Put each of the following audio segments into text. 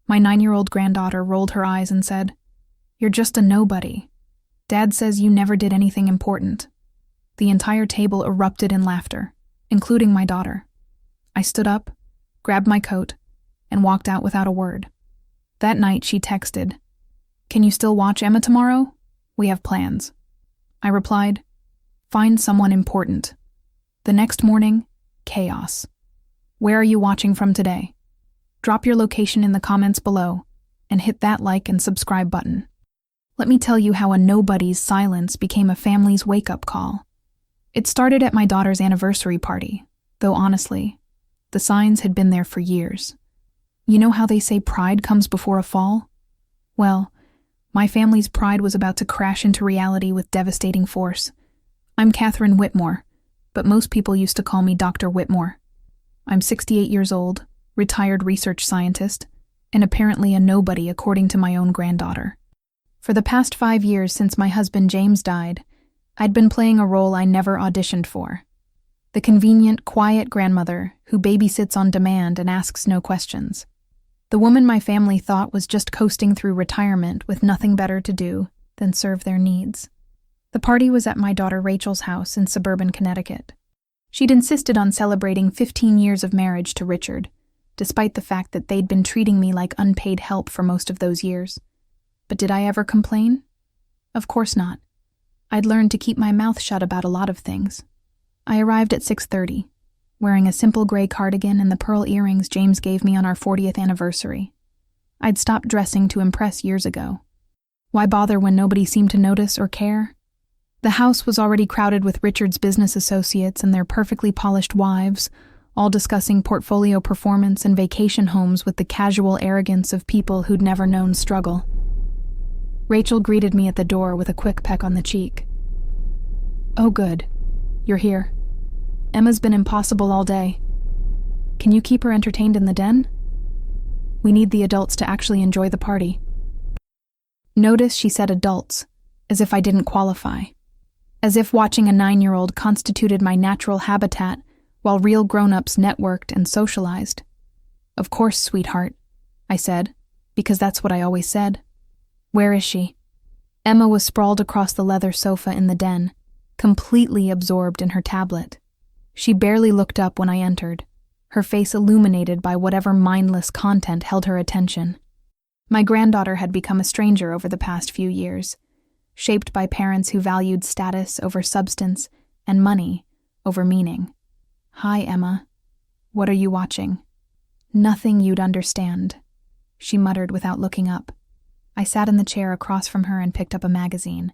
My 9-year-old granddaughter rolled her eyes and said, "You're just a nobody. Dad says you never did anything important." The entire table erupted in laughter, including my daughter. I stood up, grabbed my coat, and walked out without a word. That night she texted, "Can you still watch Emma tomorrow? We have plans." I replied, "Find someone important." The next morning, chaos. Where are you watching from today? Drop your location in the comments below and hit that like and subscribe button. Let me tell you how a nobody's silence became a family's wake-up call. It started at my daughter's anniversary party, though honestly, the signs had been there for years. You know how they say pride comes before a fall? Well, my family's pride was about to crash into reality with devastating force. I'm Catherine Whitmore, but most people used to call me Dr. Whitmore. I'm 68 years old, retired research scientist, and apparently a nobody according to my own granddaughter. For the past 5 years since my husband James died, I'd been playing a role I never auditioned for. The convenient, quiet grandmother who babysits on demand and asks no questions. The woman my family thought was just coasting through retirement with nothing better to do than serve their needs. The party was at my daughter Rachel's house in suburban Connecticut. She'd insisted on celebrating 15 years of marriage to Richard, despite the fact that they'd been treating me like unpaid help for most of those years. But did I ever complain? Of course not. I'd learned to keep my mouth shut about a lot of things. I arrived at 6:30, wearing a simple gray cardigan and the pearl earrings James gave me on our 40th anniversary. I'd stopped dressing to impress years ago. Why bother when nobody seemed to notice or care? The house was already crowded with Richard's business associates and their perfectly polished wives, all discussing portfolio performance and vacation homes with the casual arrogance of people who'd never known struggle. Rachel greeted me at the door with a quick peck on the cheek. "Oh, good. You're here. Emma's been impossible all day. Can you keep her entertained in the den? We need the adults to actually enjoy the party." Notice she said adults, as if I didn't qualify. As if watching a 9-year-old constituted my natural habitat while real grown-ups networked and socialized. "Of course, sweetheart," I said, because that's what I always said. "Where is she?" Emma was sprawled across the leather sofa in the den, completely absorbed in her tablet. She barely looked up when I entered, her face illuminated by whatever mindless content held her attention. My granddaughter had become a stranger over the past few years, shaped by parents who valued status over substance and money over meaning. "Hi, Emma. What are you watching?" "Nothing you'd understand," she muttered without looking up. I sat in the chair across from her and picked up a magazine,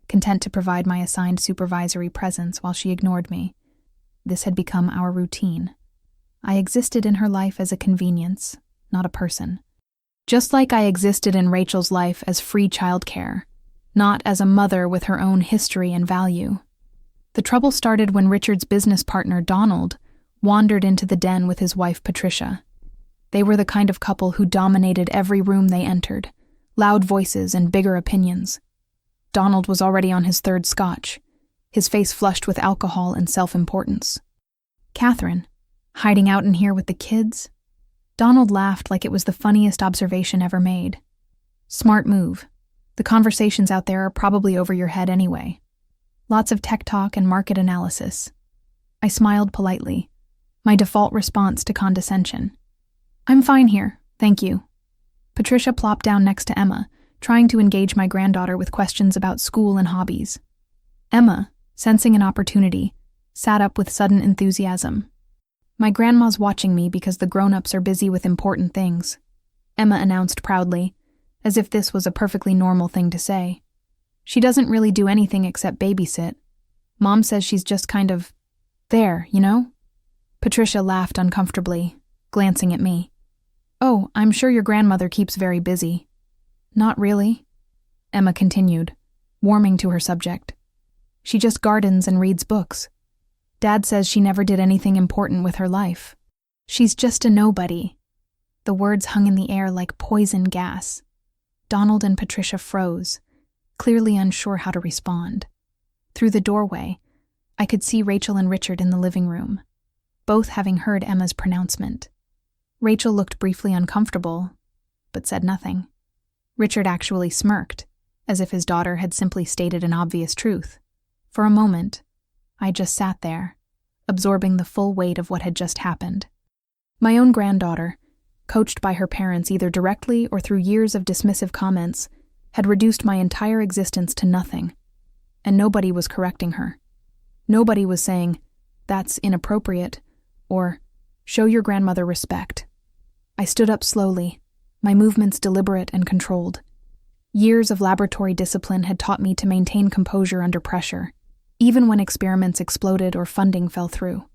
content to provide my assigned supervisory presence while she ignored me. This had become our routine. I existed in her life as a convenience, not a person. Just like I existed in Rachel's life as free childcare, not as a mother with her own history and value. The trouble started when Richard's business partner, Donald, wandered into the den with his wife, Patricia. They were the kind of couple who dominated every room they entered, loud voices and bigger opinions. Donald was already on his 3rd scotch, his face flushed with alcohol and self-importance. "Catherine, hiding out in here with the kids?" Donald laughed like it was the funniest observation ever made. "Smart move. The conversations out there are probably over your head anyway. Lots of tech talk and market analysis." I smiled politely, my default response to condescension. "I'm fine here, thank you." Patricia plopped down next to Emma, trying to engage my granddaughter with questions about school and hobbies. Emma, sensing an opportunity, sat up with sudden enthusiasm. "My grandma's watching me because the grown-ups are busy with important things," Emma announced proudly, as if this was a perfectly normal thing to say. "She doesn't really do anything except babysit. Mom says she's just kind of there, you know?" Patricia laughed uncomfortably, glancing at me. "Oh, I'm sure your grandmother keeps very busy." "Not really," Emma continued, warming to her subject. "She just gardens and reads books. Dad says she never did anything important with her life. She's just a nobody." The words hung in the air like poison gas. Donald and Patricia froze, clearly unsure how to respond. Through the doorway, I could see Rachel and Richard in the living room, both having heard Emma's pronouncement. Rachel looked briefly uncomfortable, but said nothing. Richard actually smirked, as if his daughter had simply stated an obvious truth. For a moment, I just sat there, absorbing the full weight of what had just happened. My own granddaughter, coached by her parents either directly or through years of dismissive comments, had reduced my entire existence to nothing. And nobody was correcting her. Nobody was saying, "That's inappropriate," or "Show your grandmother respect." I stood up slowly, my movements deliberate and controlled. Years of laboratory discipline had taught me to maintain composure under pressure, even when experiments exploded or funding fell through.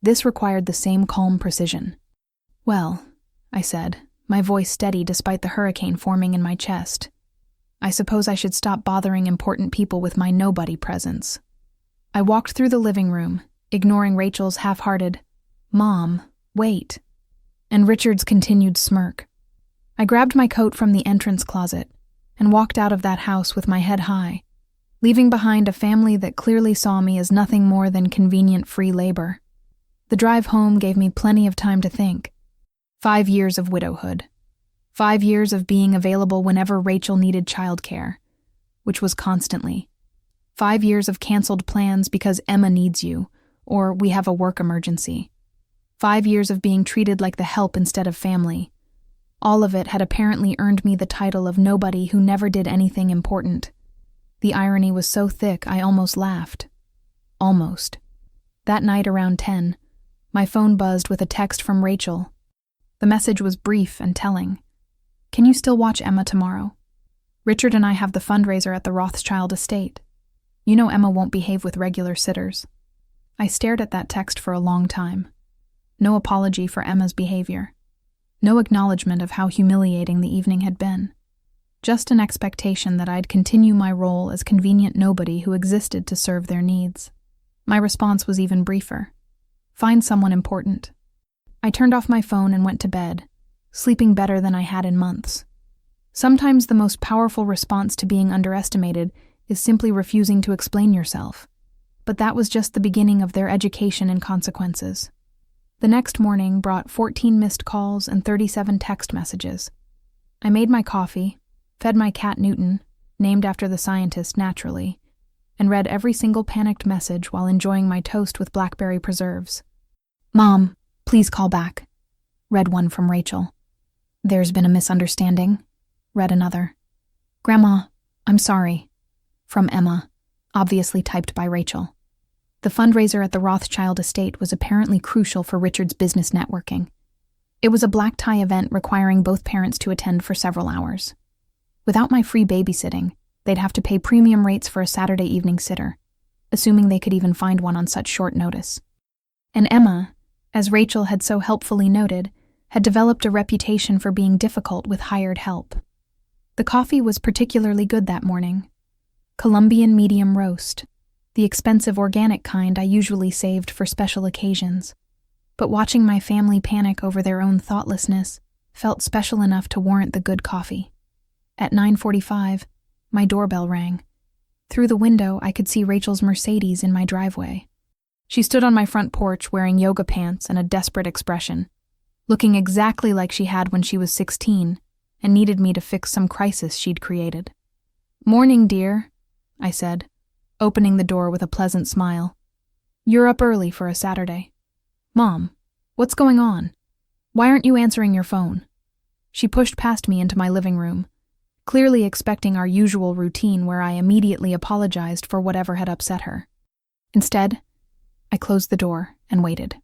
This required the same calm precision. "Well," I said, my voice steady despite the hurricane forming in my chest, "I suppose I should stop bothering important people with my nobody presence." I walked through the living room, ignoring Rachel's half-hearted, "Mom, wait," and Richard's continued smirk. I grabbed my coat from the entrance closet and walked out of that house with my head high, leaving behind a family that clearly saw me as nothing more than convenient free labor. The drive home gave me plenty of time to think. 5 years of widowhood. 5 years of being available whenever Rachel needed childcare, which was constantly. 5 years of canceled plans because Emma needs you, or we have a work emergency. 5 years of being treated like the help instead of family. All of it had apparently earned me the title of nobody who never did anything important. The irony was so thick I almost laughed. Almost. That night around 10, my phone buzzed with a text from Rachel. The message was brief and telling. "Can you still watch Emma tomorrow? Richard and I have the fundraiser at the Rothschild estate. You know Emma won't behave with regular sitters." I stared at that text for a long time. No apology for Emma's behavior. No acknowledgement of how humiliating the evening had been. Just an expectation that I'd continue my role as convenient nobody who existed to serve their needs. My response was even briefer. "Find someone important." I turned off my phone and went to bed, sleeping better than I had in months. Sometimes the most powerful response to being underestimated is simply refusing to explain yourself. But that was just the beginning of their education in consequences. The next morning brought 14 missed calls and 37 text messages. I made my coffee, fed my cat Newton, named after the scientist naturally, and read every single panicked message while enjoying my toast with blackberry preserves. "Mom, please call back," read one from Rachel. "There's been a misunderstanding," read another. "Grandma, I'm sorry," from Emma, obviously typed by Rachel. The fundraiser at the Rothschild estate was apparently crucial for Richard's business networking. It was a black tie event requiring both parents to attend for several hours. Without my free babysitting, they'd have to pay premium rates for a Saturday evening sitter, assuming they could even find one on such short notice. And Emma, as Rachel had so helpfully noted, had developed a reputation for being difficult with hired help. The coffee was particularly good that morning. Colombian medium roast, the expensive organic kind I usually saved for special occasions. But watching my family panic over their own thoughtlessness felt special enough to warrant the good coffee. At 9:45, my doorbell rang. Through the window, I could see Rachel's Mercedes in my driveway. She stood on my front porch wearing yoga pants and a desperate expression, looking exactly like she had when she was 16 and needed me to fix some crisis she'd created. "Morning, dear," I said, opening the door with a pleasant smile. "You're up early for a Saturday." "Mom, what's going on? Why aren't you answering your phone?" She pushed past me into my living room, clearly expecting our usual routine where I immediately apologized for whatever had upset her. Instead, I closed the door and waited.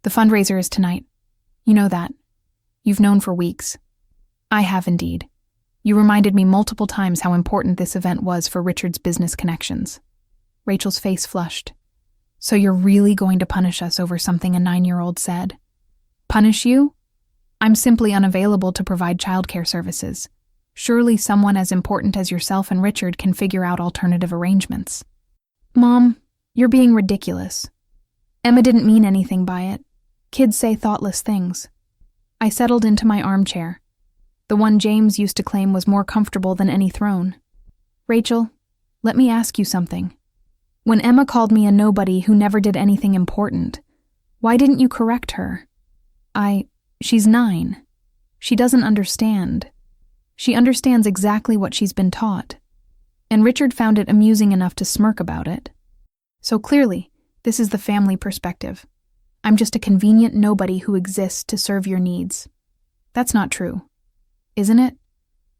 "The fundraiser is tonight. You know that. You've known for weeks." "I have indeed. You reminded me multiple times how important this event was for Richard's business connections." Rachel's face flushed. "So you're really going to punish us over something a 9-year-old said?" "Punish you? I'm simply unavailable to provide childcare services. Surely someone as important as yourself and Richard can figure out alternative arrangements." "Mom, you're being ridiculous. Emma didn't mean anything by it. Kids say thoughtless things." I settled into my armchair, the one James used to claim was more comfortable than any throne. "Rachel, let me ask you something. When Emma called me a nobody who never did anything important, why didn't you correct her? She's 9. She doesn't understand. She understands exactly what she's been taught. And Richard found it amusing enough to smirk about it. So clearly, this is the family perspective. I'm just a convenient nobody who exists to serve your needs. That's not true, isn't it?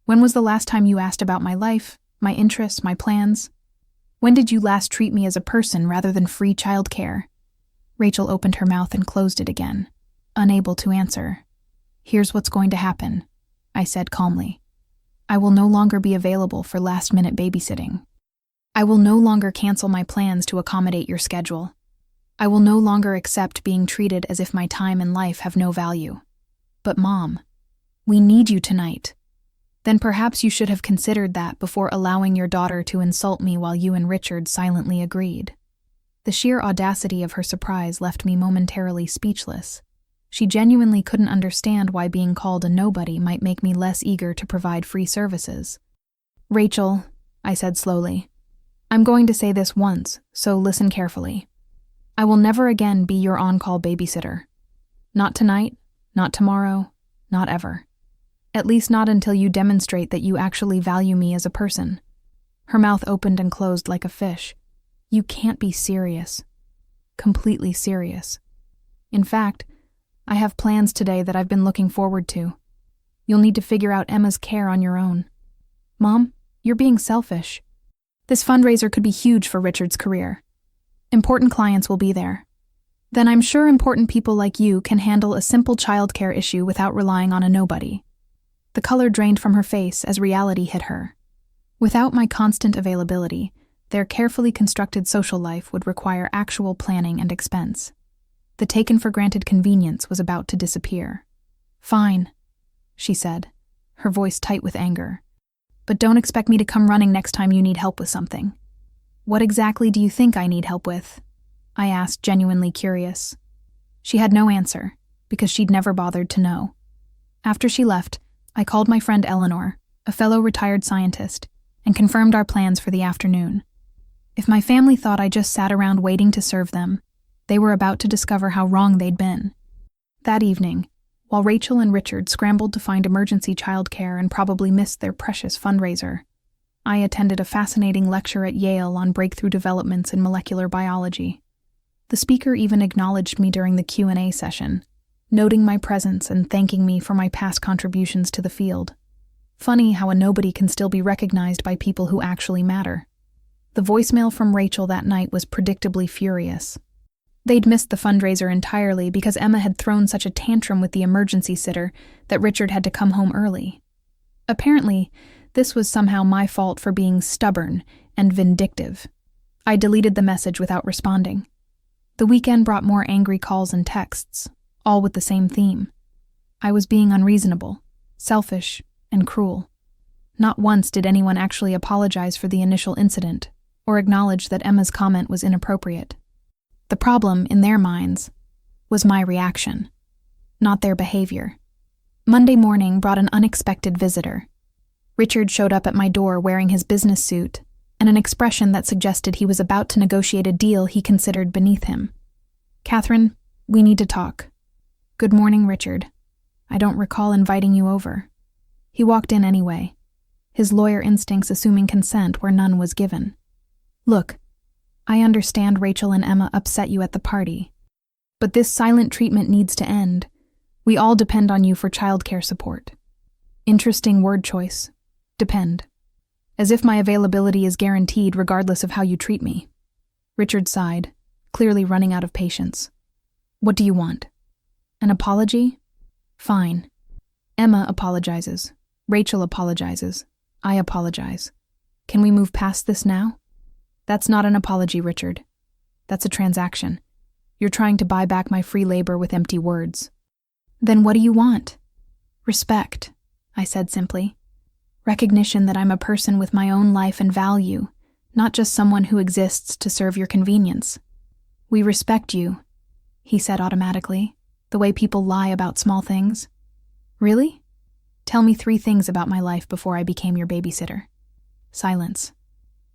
When was the last time you asked about my life, my interests, my plans? When did you last treat me as a person rather than free childcare? Rachel opened her mouth and closed it again, unable to answer. Here's what's going to happen, I said calmly. I will no longer be available for last-minute babysitting. I will no longer cancel my plans to accommodate your schedule. I will no longer accept being treated as if my time and life have no value. But Mom, we need you tonight. Then perhaps you should have considered that before allowing your daughter to insult me while you and Richard silently agreed. The sheer audacity of her surprise left me momentarily speechless. She genuinely couldn't understand why being called a nobody might make me less eager to provide free services. Rachel, I said slowly, I'm going to say this once, so listen carefully. I will never again be your on-call babysitter. Not tonight, not tomorrow, not ever. At least not until you demonstrate that you actually value me as a person. Her mouth opened and closed like a fish. You can't be serious. Completely serious. In fact, I have plans today that I've been looking forward to. You'll need to figure out Emma's care on your own. Mom, you're being selfish. This fundraiser could be huge for Richard's career. Important clients will be there. Then I'm sure important people like you can handle a simple childcare issue without relying on a nobody. The color drained from her face as reality hit her. Without my constant availability, their carefully constructed social life would require actual planning and expense. The taken-for-granted convenience was about to disappear. Fine, she said, her voice tight with anger. But don't expect me to come running next time you need help with something. What exactly do you think I need help with? I asked, genuinely curious. She had no answer, because she'd never bothered to know. After she left, I called my friend Eleanor, a fellow retired scientist, and confirmed our plans for the afternoon. If my family thought I just sat around waiting to serve them, they were about to discover how wrong they'd been. That evening, while Rachel and Richard scrambled to find emergency childcare and probably missed their precious fundraiser, I attended a fascinating lecture at Yale on breakthrough developments in molecular biology. The speaker even acknowledged me during the Q&A session, noting my presence and thanking me for my past contributions to the field. Funny how a nobody can still be recognized by people who actually matter. The voicemail from Rachel that night was predictably furious. They'd missed the fundraiser entirely because Emma had thrown such a tantrum with the emergency sitter that Richard had to come home early. Apparently, this was somehow my fault for being stubborn and vindictive. I deleted the message without responding. The weekend brought more angry calls and texts, all with the same theme. I was being unreasonable, selfish, and cruel. Not once did anyone actually apologize for the initial incident or acknowledge that Emma's comment was inappropriate. The problem, in their minds, was my reaction, not their behavior. Monday morning brought an unexpected visitor. Richard showed up at my door wearing his business suit and an expression that suggested he was about to negotiate a deal he considered beneath him. Catherine, we need to talk. Good morning, Richard. I don't recall inviting you over. He walked in anyway, his lawyer instincts assuming consent where none was given. Look, I understand Rachel and Emma upset you at the party, but this silent treatment needs to end. We all depend on you for childcare support. Interesting word choice. Depend. As if my availability is guaranteed regardless of how you treat me. Richard sighed, clearly running out of patience. What do you want? An apology? Fine. Emma apologizes. Rachel apologizes. I apologize. Can we move past this now? That's not an apology, Richard. That's a transaction. You're trying to buy back my free labor with empty words. Then what do you want? Respect, I said simply. Recognition that I'm a person with my own life and value, not just someone who exists to serve your convenience. We respect you, he said automatically, the way people lie about small things. Really? Tell me 3 things about my life before I became your babysitter. Silence.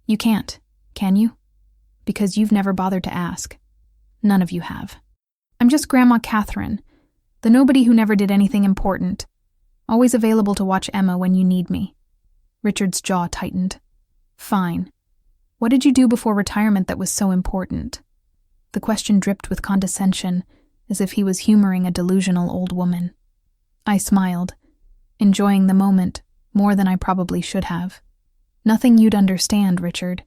You can't, can you? Because you've never bothered to ask. None of you have. I'm just Grandma Catherine, the nobody who never did anything important. Always available to watch Emma when you need me. Richard's jaw tightened. Fine. What did you do before retirement that was so important? The question dripped with condescension, as if he was humoring a delusional old woman. I smiled, enjoying the moment more than I probably should have. Nothing you'd understand, Richard.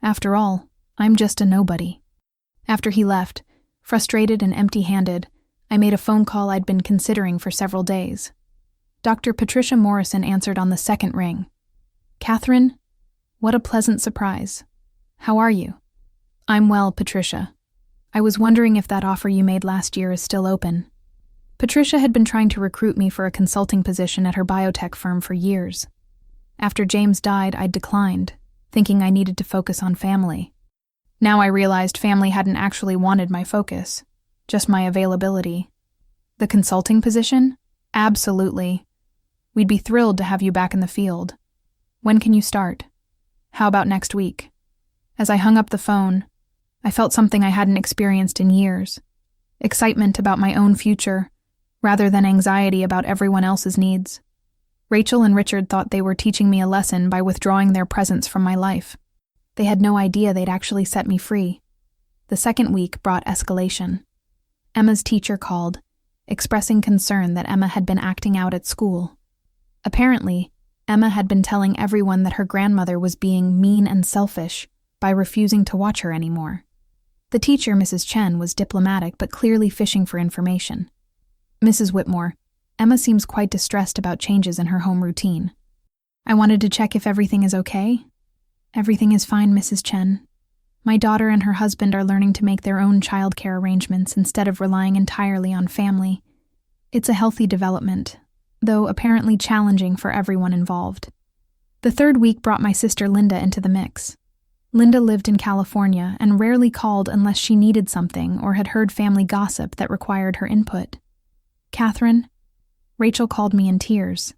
After all, I'm just a nobody. After he left, frustrated and empty-handed, I made a phone call I'd been considering for several days. Dr. Patricia Morrison answered on the second ring. Catherine, what a pleasant surprise. How are you? I'm well, Patricia. I was wondering if that offer you made last year is still open. Patricia had been trying to recruit me for a consulting position at her biotech firm for years. After James died, I'd declined, thinking I needed to focus on family. Now I realized family hadn't actually wanted my focus, just my availability. The consulting position? Absolutely. We'd be thrilled to have you back in the field. When can you start? How about next week? As I hung up the phone, I felt something I hadn't experienced in years. Excitement about my own future, rather than anxiety about everyone else's needs. Rachel and Richard thought they were teaching me a lesson by withdrawing their presence from my life. They had no idea they'd actually set me free. The second week brought escalation. Emma's teacher called, expressing concern that Emma had been acting out at school. Apparently, Emma had been telling everyone that her grandmother was being mean and selfish by refusing to watch her anymore. The teacher, Mrs. Chen, was diplomatic but clearly fishing for information. Mrs. Whitmore, Emma seems quite distressed about changes in her home routine. I wanted to check if everything is okay. Everything is fine, Mrs. Chen. My daughter and her husband are learning to make their own childcare arrangements instead of relying entirely on family. It's a healthy development, though apparently challenging for everyone involved. The third week brought my sister Linda into the mix. Linda lived in California and rarely called unless she needed something or had heard family gossip that required her input. Catherine, Rachel called me in tears.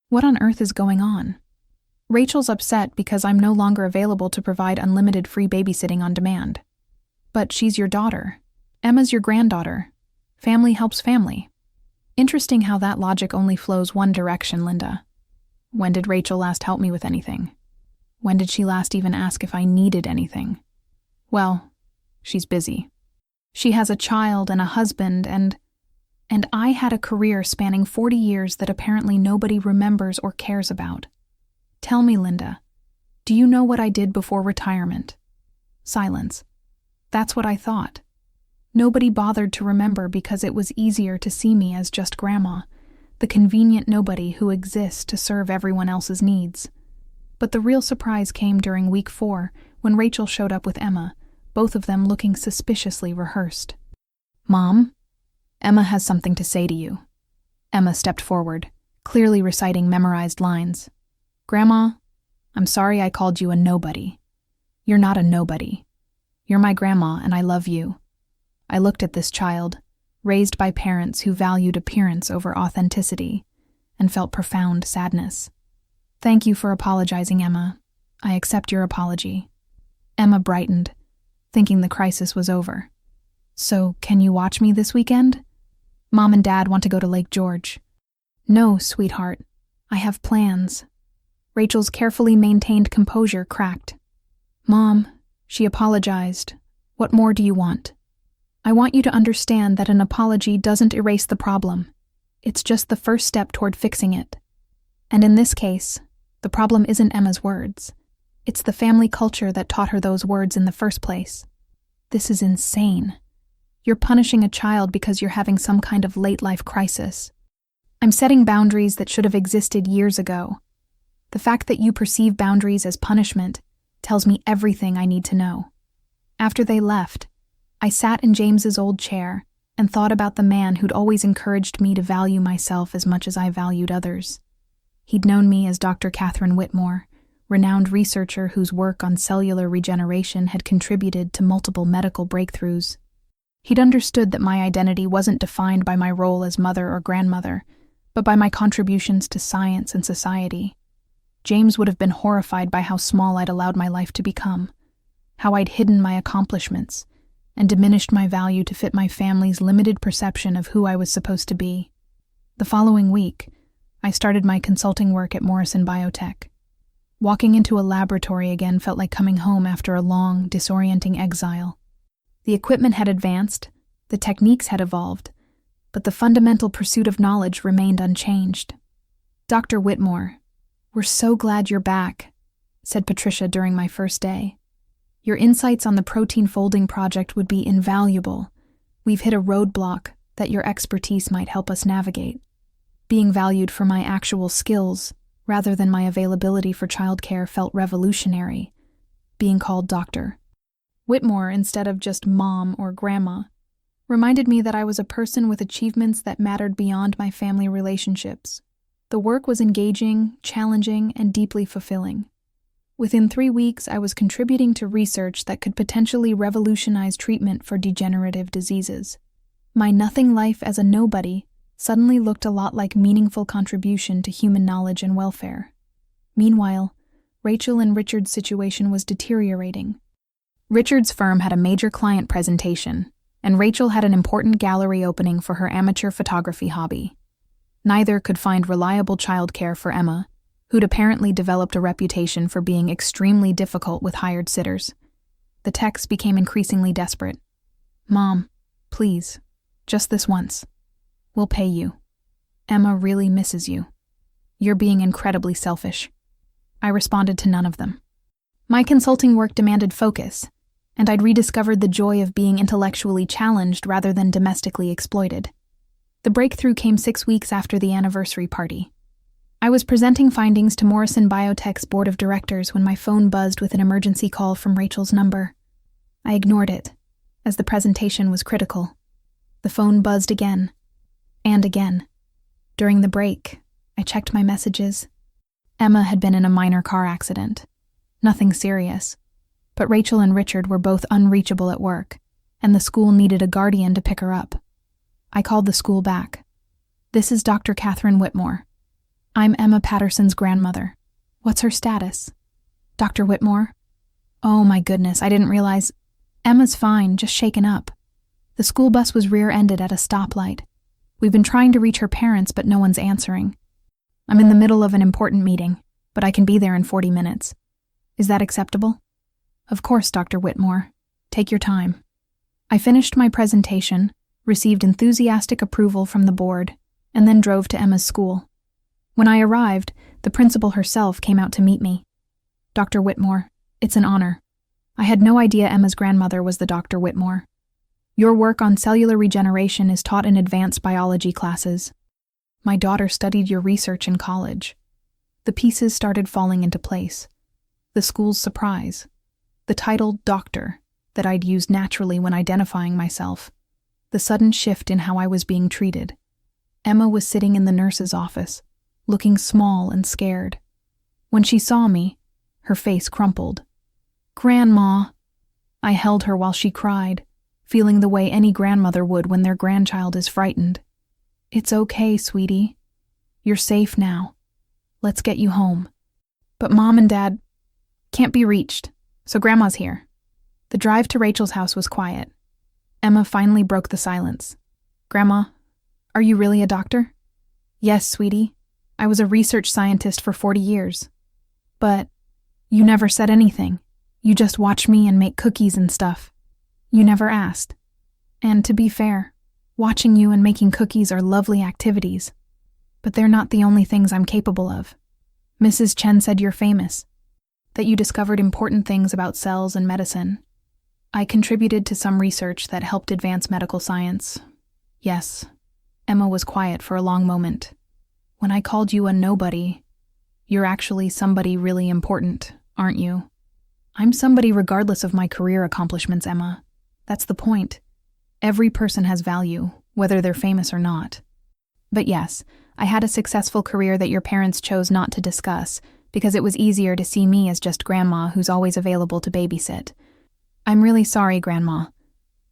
What on earth is going on? Rachel's upset because I'm no longer available to provide unlimited free babysitting on demand. But she's your daughter. Emma's your granddaughter. Family helps family. Interesting how that logic only flows one direction, Linda. When did Rachel last help me with anything? When did she last even ask if I needed anything? Well, she's busy. She has a child and a husband, and I had a career spanning 40 years that apparently nobody remembers or cares about. Tell me, Linda, do you know what I did before retirement? Silence. That's what I thought. Nobody bothered to remember because it was easier to see me as just Grandma, the convenient nobody who exists to serve everyone else's needs. But the real surprise came during week 4 when Rachel showed up with Emma, both of them looking suspiciously rehearsed. Mom, Emma has something to say to you. Emma stepped forward, clearly reciting memorized lines. Grandma, I'm sorry I called you a nobody. You're not a nobody. You're my grandma and I love you. I looked at this child, raised by parents who valued appearance over authenticity, and felt profound sadness. Thank you for apologizing, Emma. I accept your apology. Emma brightened, thinking the crisis was over. So, can you watch me this weekend? Mom and Dad want to go to Lake George. No, sweetheart. I have plans. Rachel's carefully maintained composure cracked. Mom, she apologized. What more do you want? I want you to understand that an apology doesn't erase the problem. It's just the first step toward fixing it. And in this case, the problem isn't Emma's words. It's the family culture that taught her those words in the first place. This is insane. You're punishing a child because you're having some kind of late-life crisis. I'm setting boundaries that should have existed years ago. The fact that you perceive boundaries as punishment tells me everything I need to know. After they left, I sat in James's old chair and thought about the man who'd always encouraged me to value myself as much as I valued others. He'd known me as Dr. Catherine Whitmore, renowned researcher whose work on cellular regeneration had contributed to multiple medical breakthroughs. He'd understood that my identity wasn't defined by my role as mother or grandmother, but by my contributions to science and society. James would have been horrified by how small I'd allowed my life to become, how I'd hidden my accomplishments, and diminished my value to fit my family's limited perception of who I was supposed to be. The following week, I started my consulting work at Morrison Biotech. Walking into a laboratory again felt like coming home after a long, disorienting exile. The equipment had advanced, the techniques had evolved, but the fundamental pursuit of knowledge remained unchanged. "Dr. Whitmore, we're so glad you're back," said Patricia during my first day. "Your insights on the protein folding project would be invaluable. We've hit a roadblock that your expertise might help us navigate." Being valued for my actual skills, rather than my availability for childcare, felt revolutionary. Being called Dr. Whitmore instead of just Mom or Grandma reminded me that I was a person with achievements that mattered beyond my family relationships. The work was engaging, challenging, and deeply fulfilling. Within 3 weeks, I was contributing to research that could potentially revolutionize treatment for degenerative diseases. My nothing life as a nobody suddenly looked a lot like meaningful contribution to human knowledge and welfare. Meanwhile, Rachel and Richard's situation was deteriorating. Richard's firm had a major client presentation, and Rachel had an important gallery opening for her amateur photography hobby. Neither could find reliable childcare for Emma, who'd apparently developed a reputation for being extremely difficult with hired sitters. The techs became increasingly desperate. "Mom, please, just this once. We'll pay you. Emma really misses you. You're being incredibly selfish." I responded to none of them. My consulting work demanded focus, and I'd rediscovered the joy of being intellectually challenged rather than domestically exploited. The breakthrough came 6 weeks after the anniversary party. I was presenting findings to Morrison Biotech's board of directors when my phone buzzed with an emergency call from Rachel's number. I ignored it, as the presentation was critical. The phone buzzed again, and again. During the break, I checked my messages. Emma had been in a minor car accident. Nothing serious. But Rachel and Richard were both unreachable at work, and the school needed a guardian to pick her up. I called the school back. "This is Dr. Catherine Whitmore. I'm Emma Patterson's grandmother. What's her status?" "Dr. Whitmore? Oh my goodness, I didn't realize. Emma's fine, just shaken up. The school bus was rear-ended at a stoplight. We've been trying to reach her parents, but no one's answering. I'm in the middle of an important meeting, but I can be there in 40 minutes. Is that acceptable?" "Of course, Dr. Whitmore. Take your time." I finished my presentation, received enthusiastic approval from the board, and then drove to Emma's school. When I arrived, the principal herself came out to meet me. "Dr. Whitmore, it's an honor. I had no idea Emma's grandmother was the Dr. Whitmore. Your work on cellular regeneration is taught in advanced biology classes. My daughter studied your research in college." The pieces started falling into place. The school's surprise. The title Doctor that I'd used naturally when identifying myself. The sudden shift in how I was being treated. Emma was sitting in the nurse's office, looking small and scared. When she saw me, her face crumpled. "Grandma." I held her while she cried, feeling the way any grandmother would when their grandchild is frightened. "It's okay, sweetie. You're safe now. Let's get you home." "But Mom and Dad can't be reached, so Grandma's here." The drive to Rachel's house was quiet. Emma finally broke the silence. "Grandma, are you really a doctor?" "Yes, sweetie. I was a research scientist for 40 years. But you never said anything. You just watched me and make cookies and stuff. You never asked. And to be fair, watching you and making cookies are lovely activities. But they're not the only things I'm capable of. Mrs. Chen said you're famous, that you discovered important things about cells and medicine. I contributed to some research that helped advance medical science. Yes." Emma was quiet for a long moment. "When I called you a nobody, you're actually somebody really important, aren't you?" "I'm somebody regardless of my career accomplishments, Emma. That's the point. Every person has value, whether they're famous or not. But yes, I had a successful career that your parents chose not to discuss because it was easier to see me as just Grandma who's always available to babysit. I'm really sorry, Grandma.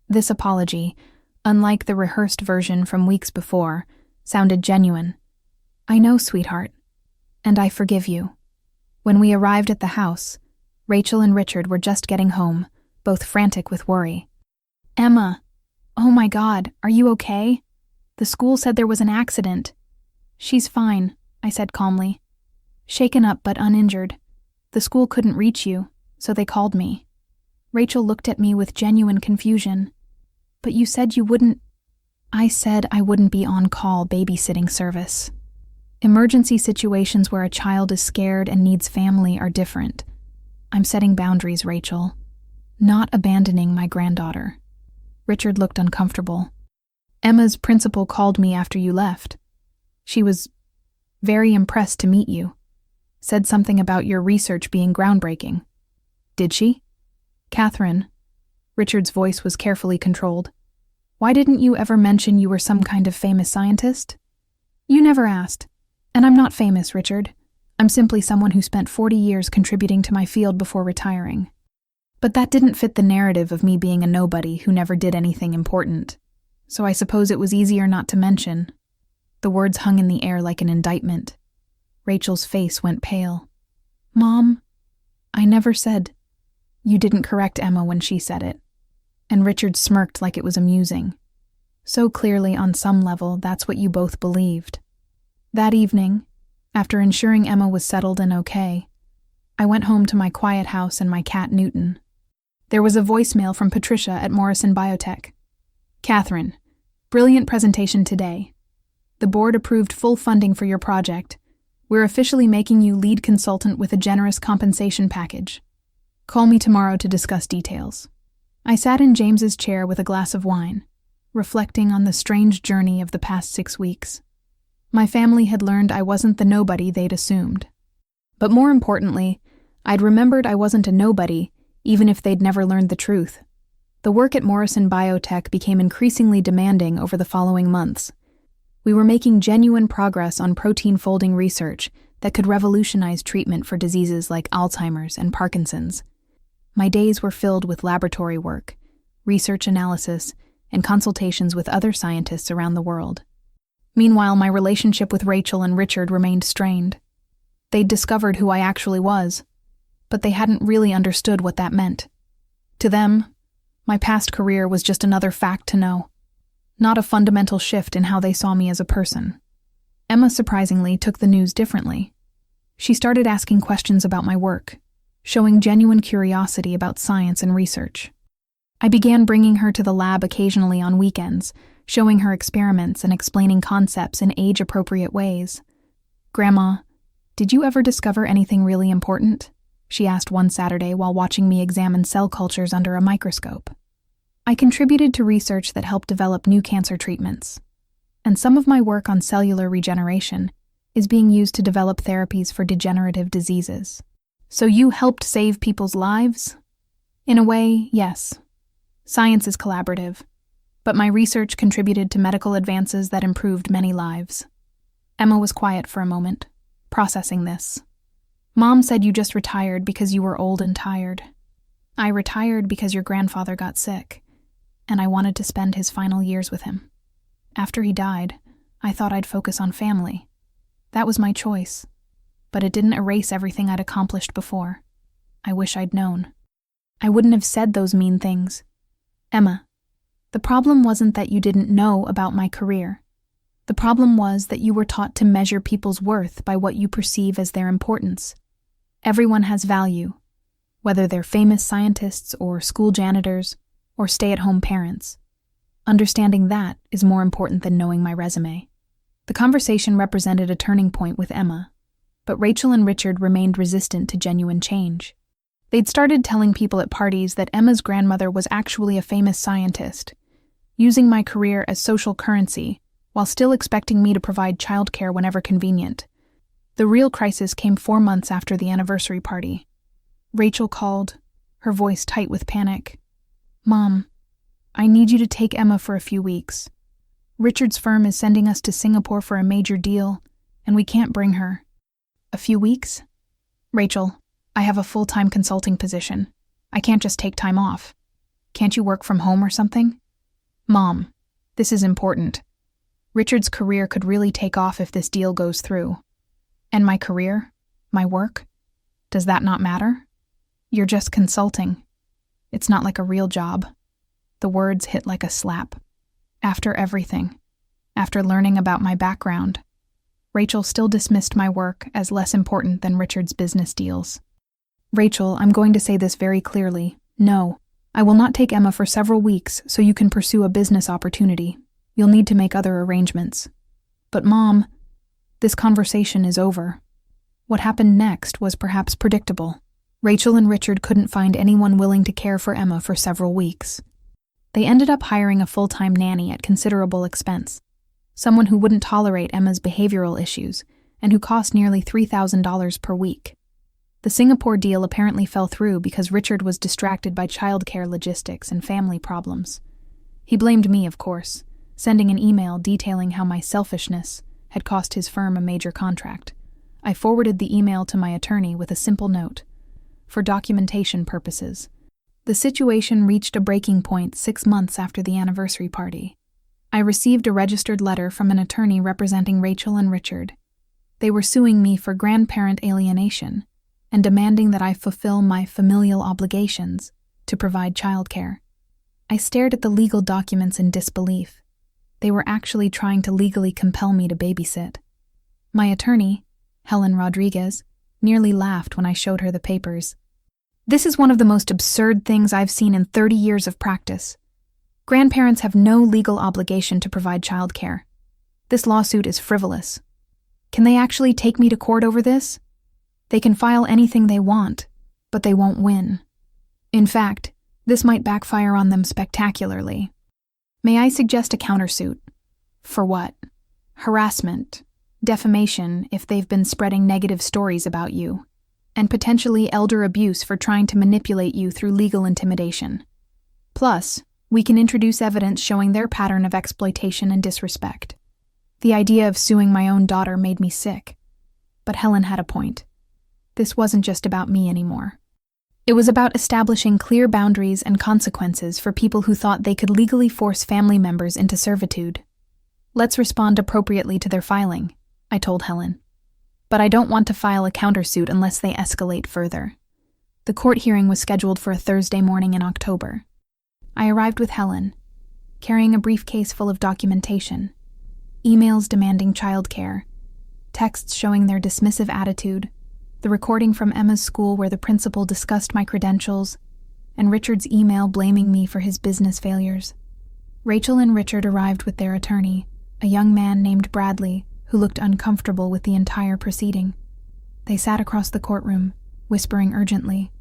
This apology, unlike the rehearsed version from weeks before, sounded genuine. I know, sweetheart, and I forgive you." When we arrived at the house, Rachel and Richard were just getting home, both frantic with worry. "Emma, oh my God, are you okay? The school said there was an accident." "She's fine. I said calmly. Shaken up but uninjured. The school couldn't reach you, so they called me. Rachel looked at me with genuine confusion. But you said you wouldn't. I said I wouldn't be on-call babysitting service. Emergency situations where a child is scared and needs family are different. I'm setting boundaries, Rachel. Not abandoning my granddaughter. Richard looked uncomfortable. Emma's principal called me after you left. She was very impressed to meet you. Said something about your research being groundbreaking. Did she? Catherine. Richard's voice was carefully controlled. Why didn't you ever mention you were some kind of famous scientist? You never asked. And I'm not famous, Richard. I'm simply someone who spent 40 years contributing to my field before retiring. But that didn't fit the narrative of me being a nobody who never did anything important. So I suppose it was easier not to mention. The words hung in the air like an indictment. Rachel's face went pale. Mom, I never said. You didn't correct Emma when she said it. And Richard smirked like it was amusing. So clearly, on some level, that's what you both believed. That evening, after ensuring Emma was settled and okay, I went home to my quiet house and my cat Newton. There was a voicemail from Patricia at Morrison Biotech. Catherine, brilliant presentation today. The board approved full funding for your project. We're officially making you lead consultant with a generous compensation package. Call me tomorrow to discuss details. I sat in James's chair with a glass of wine, reflecting on the strange journey of the past 6 weeks. My family had learned I wasn't the nobody they'd assumed. But more importantly, I'd remembered I wasn't a nobody, even if they'd never learned the truth. The work at Morrison Biotech became increasingly demanding over the following months. We were making genuine progress on protein folding research that could revolutionize treatment for diseases like Alzheimer's and Parkinson's. My days were filled with laboratory work, research analysis, and consultations with other scientists around the world. Meanwhile, my relationship with Rachel and Richard remained strained. They'd discovered who I actually was, but they hadn't really understood what that meant. To them, my past career was just another fact to know, not a fundamental shift in how they saw me as a person. Emma surprisingly took the news differently. She started asking questions about my work, showing genuine curiosity about science and research. I began bringing her to the lab occasionally on weekends, showing her experiments and explaining concepts in age-appropriate ways. Grandma, did you ever discover anything really important? She asked one Saturday while watching me examine cell cultures under a microscope. I contributed to research that helped develop new cancer treatments, and some of my work on cellular regeneration is being used to develop therapies for degenerative diseases. So you helped save people's lives? In a way, yes. Science is collaborative, but my research contributed to medical advances that improved many lives. Emma was quiet for a moment, processing this. Mom said you just retired because you were old and tired. I retired because your grandfather got sick, and I wanted to spend his final years with him. After he died, I thought I'd focus on family. That was my choice, but it didn't erase everything I'd accomplished before. I wish I'd known. I wouldn't have said those mean things. Emma, the problem wasn't that you didn't know about my career. The problem was that you were taught to measure people's worth by what you perceive as their importance. Everyone has value, whether they're famous scientists or school janitors or stay-at-home parents. Understanding that is more important than knowing my resume. The conversation represented a turning point with Emma, but Rachel and Richard remained resistant to genuine change. They'd started telling people at parties that Emma's grandmother was actually a famous scientist, using my career as social currency while still expecting me to provide childcare whenever convenient. The real crisis came 4 months after the anniversary party. Rachel called, her voice tight with panic. Mom, I need you to take Emma for a few weeks. Richard's firm is sending us to Singapore for a major deal, and we can't bring her. A few weeks? Rachel, I have a full-time consulting position. I can't just take time off. Can't you work from home or something? Mom, this is important. Richard's career could really take off if this deal goes through. And my career? My work? Does that not matter? You're just consulting. It's not like a real job. The words hit like a slap. After everything. After learning about my background. Rachel still dismissed my work as less important than Richard's business deals. Rachel, I'm going to say this very clearly. No, I will not take Emma for several weeks so you can pursue a business opportunity. You'll need to make other arrangements. But Mom, this conversation is over. What happened next was perhaps predictable. Rachel and Richard couldn't find anyone willing to care for Emma for several weeks. They ended up hiring a full-time nanny at considerable expense, someone who wouldn't tolerate Emma's behavioral issues and who cost nearly $3,000 per week. The Singapore deal apparently fell through because Richard was distracted by childcare logistics and family problems. He blamed me, of course, sending an email detailing how my selfishness had cost his firm a major contract. I forwarded the email to my attorney with a simple note: for documentation purposes. The situation reached a breaking point 6 months after the anniversary party. I received a registered letter from an attorney representing Rachel and Richard. They were suing me for grandparent alienation and demanding that I fulfill my familial obligations to provide childcare. I stared at the legal documents in disbelief. They were actually trying to legally compel me to babysit. My attorney, Helen Rodriguez, nearly laughed when I showed her the papers. This is one of the most absurd things I've seen in 30 years of practice. Grandparents have no legal obligation to provide childcare. This lawsuit is frivolous. Can they actually take me to court over this? They can file anything they want, but they won't win. In fact, this might backfire on them spectacularly. May I suggest a countersuit? For what? Harassment, defamation if they've been spreading negative stories about you, and potentially elder abuse for trying to manipulate you through legal intimidation. Plus, we can introduce evidence showing their pattern of exploitation and disrespect. The idea of suing my own daughter made me sick. But Helen had a point. This wasn't just about me anymore. It was about establishing clear boundaries and consequences for people who thought they could legally force family members into servitude. Let's respond appropriately to their filing, I told Helen. But I don't want to file a countersuit unless they escalate further. The court hearing was scheduled for a Thursday morning in October. I arrived with Helen, carrying a briefcase full of documentation, emails demanding childcare, texts showing their dismissive attitude, the recording from Emma's school where the principal discussed my credentials, and Richard's email blaming me for his business failures. Rachel and Richard arrived with their attorney, a young man named Bradley, who looked uncomfortable with the entire proceeding. They sat across the courtroom, whispering urgently.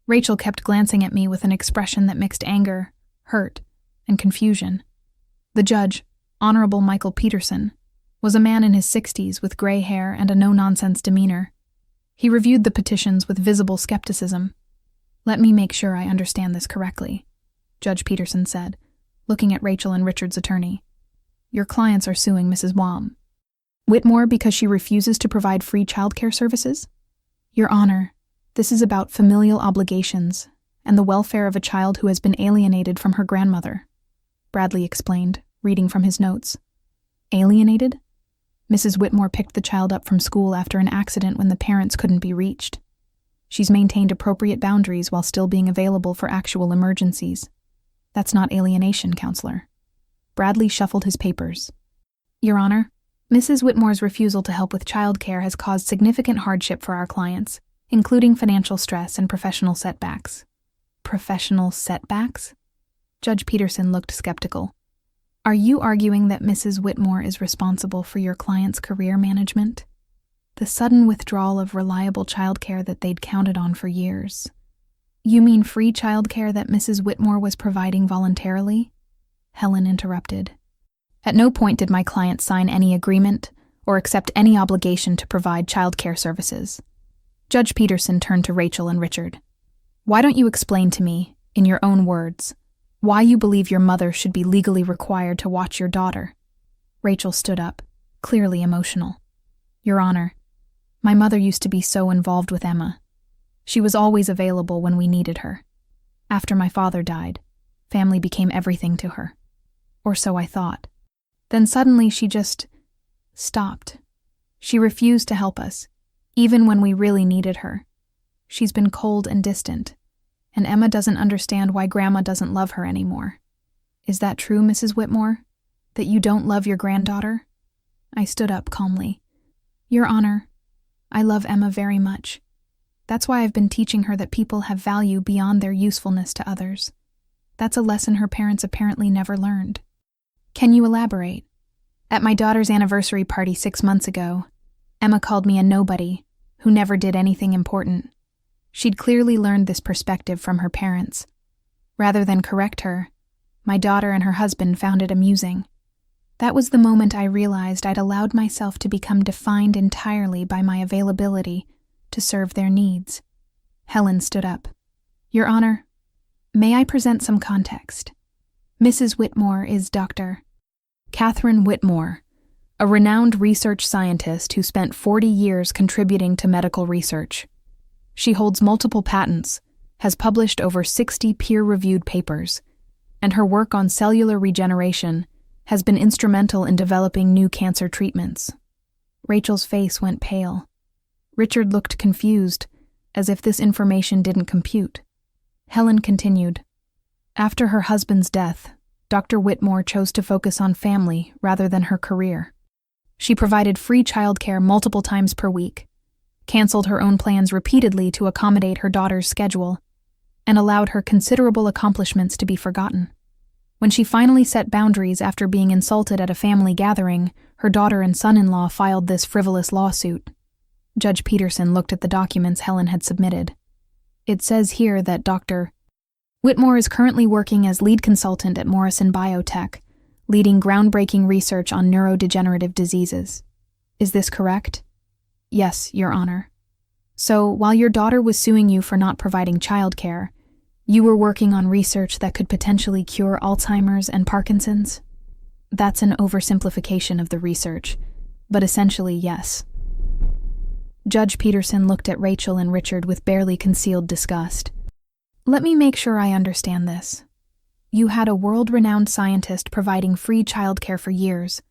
Rachel kept glancing at me with an expression that mixed anger, hurt, and confusion. The judge, Honorable Michael Peterson, was a man in his 60s with gray hair and a no-nonsense demeanor. He reviewed the petitions with visible skepticism. Let me make sure I understand this correctly, Judge Peterson said, looking at Rachel and Richard's attorney. Your clients are suing Mrs. Whitmore because she refuses to provide free childcare services? Your Honor, this is about familial obligations and the welfare of a child who has been alienated from her grandmother, Bradley explained, reading from his notes. Alienated? Mrs. Whitmore picked the child up from school after an accident when the parents couldn't be reached. She's maintained appropriate boundaries while still being available for actual emergencies. That's not alienation, Counselor. Bradley shuffled his papers. Your Honor, Mrs. Whitmore's refusal to help with childcare has caused significant hardship for our clients, including financial stress and professional setbacks. Professional setbacks? Judge Peterson looked skeptical. Are you arguing that Mrs. Whitmore is responsible for your client's career management? The sudden withdrawal of reliable childcare that they'd counted on for years. You mean free childcare that Mrs. Whitmore was providing voluntarily? Helen interrupted. At no point did my client sign any agreement or accept any obligation to provide childcare services. Judge Peterson turned to Rachel and Richard. Why don't you explain to me, in your own words, why you believe your mother should be legally required to watch your daughter? Rachel stood up, clearly emotional. Your Honor, my mother used to be so involved with Emma. She was always available when we needed her. After my father died, family became everything to her. Or so I thought. Then suddenly she just stopped. She refused to help us, even when we really needed her. She's been cold and distant, and Emma doesn't understand why Grandma doesn't love her anymore. Is that true, Mrs. Whitmore? That you don't love your granddaughter? I stood up calmly, Your Honor, I love Emma very much. That's why I've been teaching her that people have value beyond their usefulness to others. That's a lesson her parents apparently never learned. Can you elaborate? At my daughter's anniversary party 6 months ago, Emma called me a nobody who never did anything important. She'd clearly learned this perspective from her parents. Rather than correct her, my daughter and her husband found it amusing. That was the moment I realized I'd allowed myself to become defined entirely by my availability to serve their needs. Helen stood up. Your Honor, may I present some context? Mrs. Whitmore is Dr. Catherine Whitmore, a renowned research scientist who spent 40 years contributing to medical research. She holds multiple patents, has published over 60 peer-reviewed papers, and her work on cellular regeneration has been instrumental in developing new cancer treatments. Rachel's face went pale. Richard looked confused, as if this information didn't compute. Helen continued. After her husband's death, Dr. Whitmore chose to focus on family rather than her career. She provided free childcare multiple times per week, canceled her own plans repeatedly to accommodate her daughter's schedule, and allowed her considerable accomplishments to be forgotten. When she finally set boundaries after being insulted at a family gathering, her daughter and son-in-law filed this frivolous lawsuit. Judge Peterson looked at the documents Helen had submitted. It says here that Dr. Whitmore is currently working as lead consultant at Morrison Biotech, leading groundbreaking research on neurodegenerative diseases. Is this correct? Yes, Your Honor. So, while your daughter was suing you for not providing childcare, you were working on research that could potentially cure Alzheimer's and Parkinson's? That's an oversimplification of the research, but essentially, yes. Judge Peterson looked at Rachel and Richard with barely concealed disgust. Let me make sure I understand this. You had a world-renowned scientist providing free childcare for years.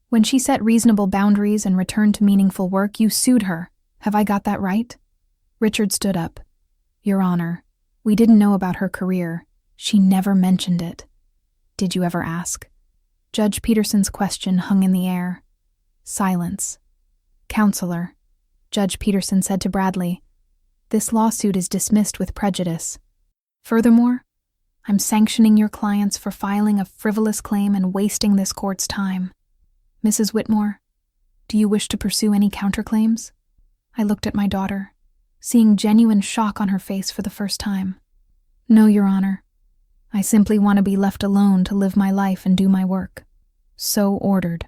When she set reasonable boundaries and returned to meaningful work, you sued her. Have I got that right? Richard stood up. Your Honor, we didn't know about her career. She never mentioned it. Did you ever ask? Judge Peterson's question hung in the air. Silence. Counselor, Judge Peterson said to Bradley, this lawsuit is dismissed with prejudice. Furthermore, I'm sanctioning your clients for filing a frivolous claim and wasting this court's time. Mrs. Whitmore, do you wish to pursue any counterclaims? I looked at my daughter, seeing genuine shock on her face for the first time. No, Your Honor. I simply want to be left alone to live my life and do my work. So ordered.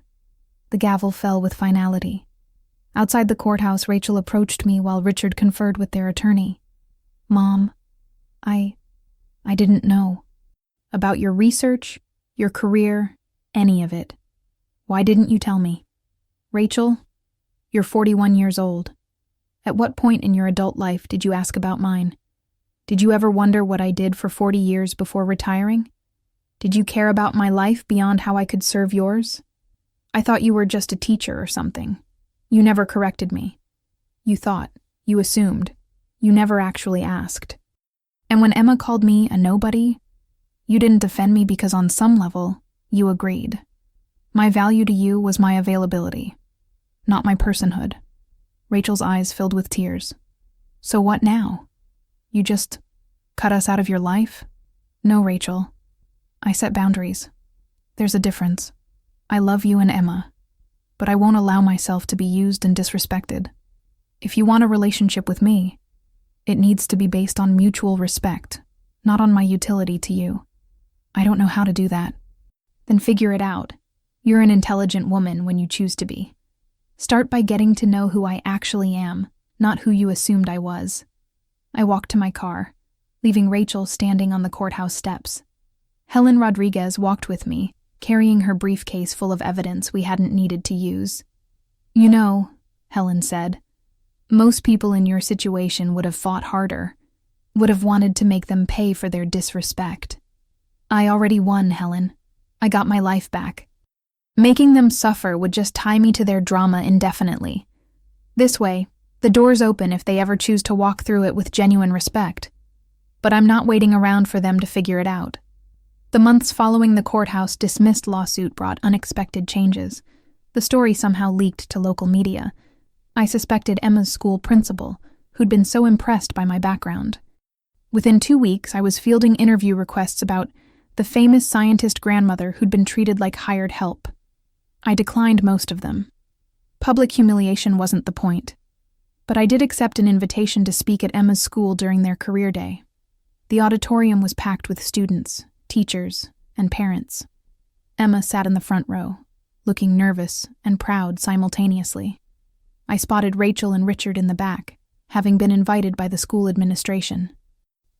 The gavel fell with finality. Outside the courthouse, Rachel approached me while Richard conferred with their attorney. Mom, I didn't know. About your research, your career, any of it. Why didn't you tell me? Rachel, you're 41 years old. At what point in your adult life did you ask about mine? Did you ever wonder what I did for 40 years before retiring? Did you care about my life beyond how I could serve yours? I thought you were just a teacher or something. You never corrected me. You thought, you assumed, you never actually asked. And when Emma called me a nobody, you didn't defend me because on some level, you agreed. My value to you was my availability, not my personhood. Rachel's eyes filled with tears. So what now? You just cut us out of your life? No, Rachel. I set boundaries. There's a difference. I love you and Emma, but I won't allow myself to be used and disrespected. If you want a relationship with me, it needs to be based on mutual respect, not on my utility to you. I don't know how to do that. Then figure it out. You're an intelligent woman when you choose to be. Start by getting to know who I actually am, not who you assumed I was. I walked to my car, leaving Rachel standing on the courthouse steps. Helen Rodriguez walked with me, carrying her briefcase full of evidence we hadn't needed to use. You know, Helen said, most people in your situation would have fought harder, would have wanted to make them pay for their disrespect. I already won, Helen. I got my life back. Making them suffer would just tie me to their drama indefinitely. This way, the door's open if they ever choose to walk through it with genuine respect. But I'm not waiting around for them to figure it out. The months following the courthouse dismissed lawsuit brought unexpected changes. The story somehow leaked to local media. I suspected Emma's school principal, who'd been so impressed by my background. Within 2 weeks, I was fielding interview requests about the famous scientist grandmother who'd been treated like hired help. I declined most of them. Public humiliation wasn't the point. But I did accept an invitation to speak at Emma's school during their career day. The auditorium was packed with students, teachers, and parents. Emma sat in the front row, looking nervous and proud simultaneously. I spotted Rachel and Richard in the back, having been invited by the school administration.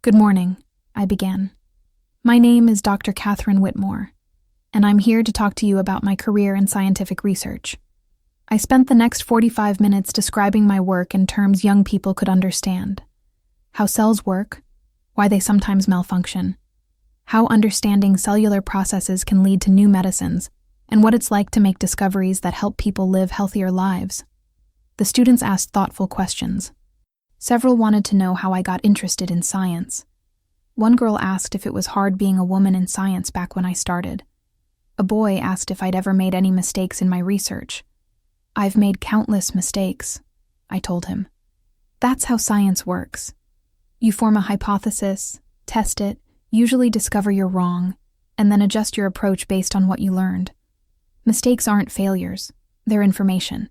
"Good morning," I began. "My name is Dr. Catherine Whitmore, and I'm here to talk to you about my career in scientific research." I spent the next 45 minutes describing my work in terms young people could understand. How cells work, why they sometimes malfunction, how understanding cellular processes can lead to new medicines, and what it's like to make discoveries that help people live healthier lives. The students asked thoughtful questions. Several wanted to know how I got interested in science. One girl asked if it was hard being a woman in science back when I started. A boy asked if I'd ever made any mistakes in my research. "I've made countless mistakes," I told him. "That's how science works. You form a hypothesis, test it, usually discover you're wrong, and then adjust your approach based on what you learned. Mistakes aren't failures, they're information."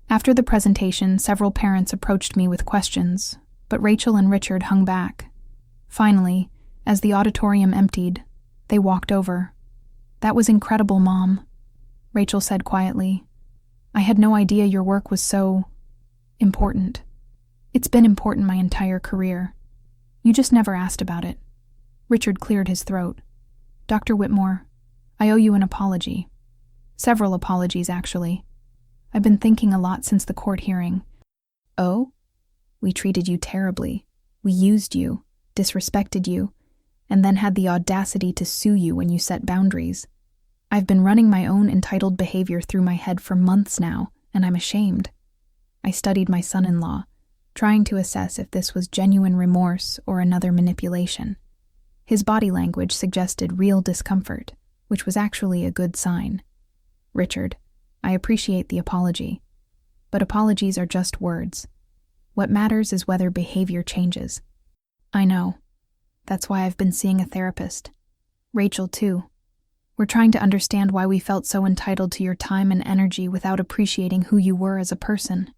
After the presentation, several parents approached me with questions, but Rachel and Richard hung back. Finally, as the auditorium emptied, they walked over. "That was incredible, Mom," Rachel said quietly. "I had no idea your work was so important. It's been important my entire career. You just never asked about it." Richard cleared his throat. "Dr. Whitmore, I owe you an apology. Several apologies, actually. I've been thinking a lot since the court hearing." "Oh? We treated you terribly. We used you, disrespected you, and then had the audacity to sue you when you set boundaries. I've been running my own entitled behavior through my head for months now, and I'm ashamed." I studied my son-in-law, trying to assess if this was genuine remorse or another manipulation. His body language suggested real discomfort, which was actually a good sign. "Richard, I appreciate the apology, but apologies are just words. What matters is whether behavior changes." "I know. That's why I've been seeing a therapist. Rachel, too. We're trying to understand why we felt so entitled to your time and energy without appreciating who you were as a person."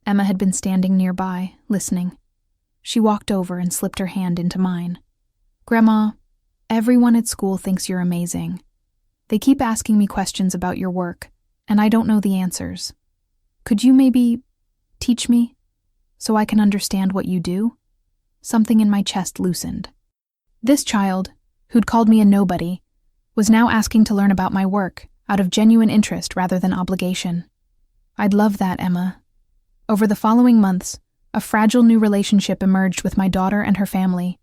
Emma had been standing nearby, listening. She walked over and slipped her hand into mine. "Grandma, everyone at school thinks you're amazing. They keep asking me questions about your work, and I don't know the answers. Could you maybe teach me so I can understand what you do?" Something in my chest loosened. This child, who'd called me a nobody, was now asking to learn about my work out of genuine interest rather than obligation. "I'd love that, Emma." Over the following months, a fragile new relationship emerged with my daughter and her family.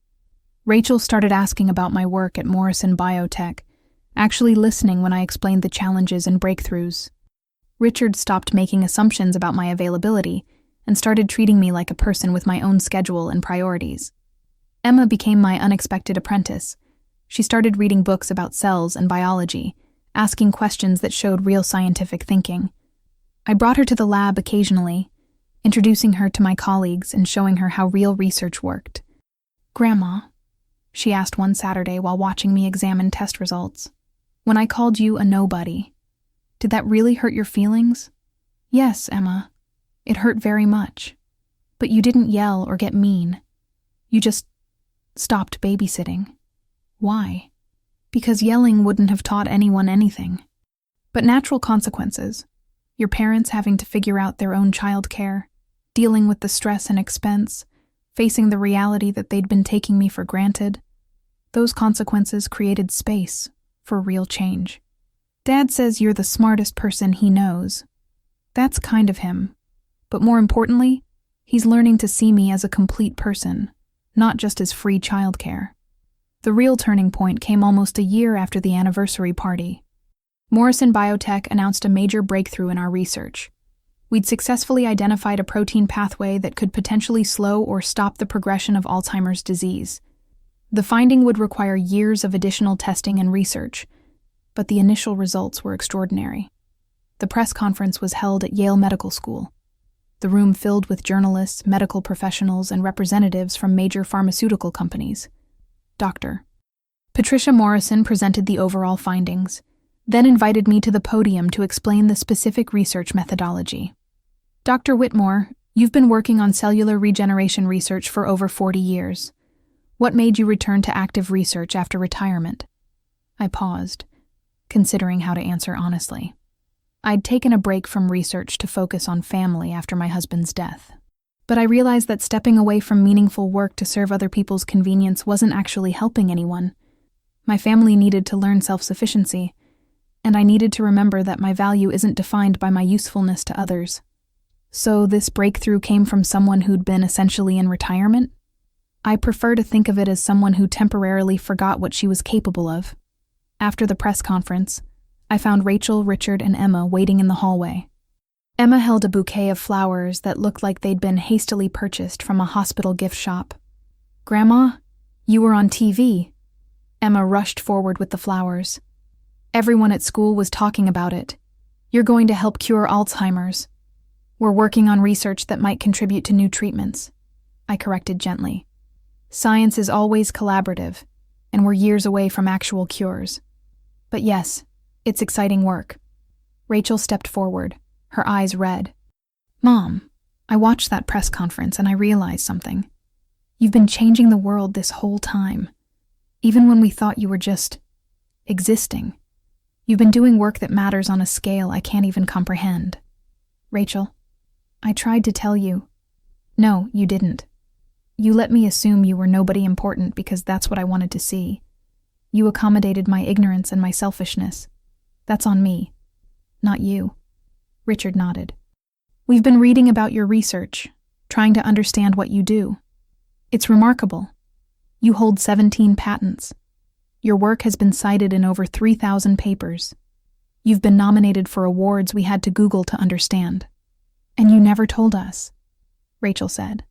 Rachel started asking about my work at Morrison Biotech, actually listening when I explained the challenges and breakthroughs. Richard stopped making assumptions about my availability and started treating me like a person with my own schedule and priorities. Emma became my unexpected apprentice. She started reading books about cells and biology, asking questions that showed real scientific thinking. I brought her to the lab occasionally, introducing her to my colleagues and showing her how real research worked. "Grandma," she asked one Saturday while watching me examine test results, "when I called you a nobody, did that really hurt your feelings?" "Yes, Emma. It hurt very much. But you didn't yell or get mean. You just stopped babysitting." "Why?" "Because yelling wouldn't have taught anyone anything. But natural consequences, your parents having to figure out their own childcare, dealing with the stress and expense, facing the reality that they'd been taking me for granted, those consequences created space for real change. Dad says you're the smartest person he knows. That's kind of him. But more importantly, he's learning to see me as a complete person, not just as free childcare." The real turning point came almost a year after the anniversary party. Morrison Biotech announced a major breakthrough in our research. We'd successfully identified a protein pathway that could potentially slow or stop the progression of Alzheimer's disease. The finding would require years of additional testing and research, but the initial results were extraordinary. The press conference was held at Yale Medical School. the room filled with journalists, medical professionals, and representatives from major pharmaceutical companies. Dr. Patricia Morrison presented the overall findings, then invited me to the podium to explain the specific research methodology. Dr. Whitmore, you've been working on cellular regeneration research for over 40 years. What made you return to active research after retirement? I paused, considering how to answer honestly. I'd taken a break from research to focus on family after my husband's death. But I realized that stepping away from meaningful work to serve other people's convenience wasn't actually helping anyone. My family needed to learn self-sufficiency, and I needed to remember that my value isn't defined by my usefulness to others. So this breakthrough came from someone who'd been essentially in retirement? I prefer to think of it as someone who temporarily forgot what she was capable of. After the press conference, I found Rachel, Richard, and Emma waiting in the hallway. Emma held a bouquet of flowers that looked like they'd been hastily purchased from a hospital gift shop. "Grandma, you were on TV." Emma rushed forward with the flowers. "Everyone at school was talking about it. You're going to help cure Alzheimer's. We're working on research that might contribute to new treatments," I corrected gently. "Science is always collaborative, and we're years away from actual cures. But yes, it's exciting work." Rachel stepped forward, her eyes red. "Mom, I watched that press conference and I realized something. You've been changing the world this whole time, even when we thought you were just existing. You've been doing work that matters on a scale I can't even comprehend." "Rachel, I tried to tell you." "No, you didn't. You let me assume you were nobody important because that's what I wanted to see. You accommodated my ignorance and my selfishness. That's on me, not you." Richard nodded. "We've been reading about your research, trying to understand what you do. It's remarkable. You hold 17 patents. Your work has been cited in over 3,000 papers. You've been nominated for awards we had to Google to understand. And you never told us," Rachel said,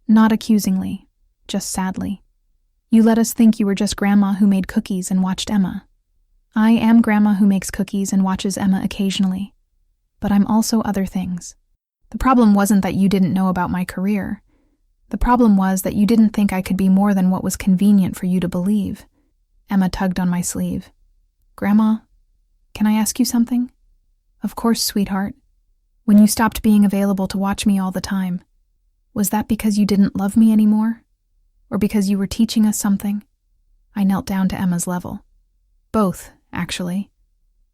not accusingly, just sadly. "You let us think you were just Grandma who made cookies and watched Emma. I am Grandma who makes cookies and watches Emma occasionally. But I'm also other things. The problem wasn't that you didn't know about my career. The problem was that you didn't think I could be more than what was convenient for you to believe." Emma tugged on my sleeve. "Grandma, can I ask you something?" "Of course, sweetheart." "When you stopped being available to watch me all the time, was that because you didn't love me anymore? Or because you were teaching us something?" I knelt down to Emma's level. "Both, actually.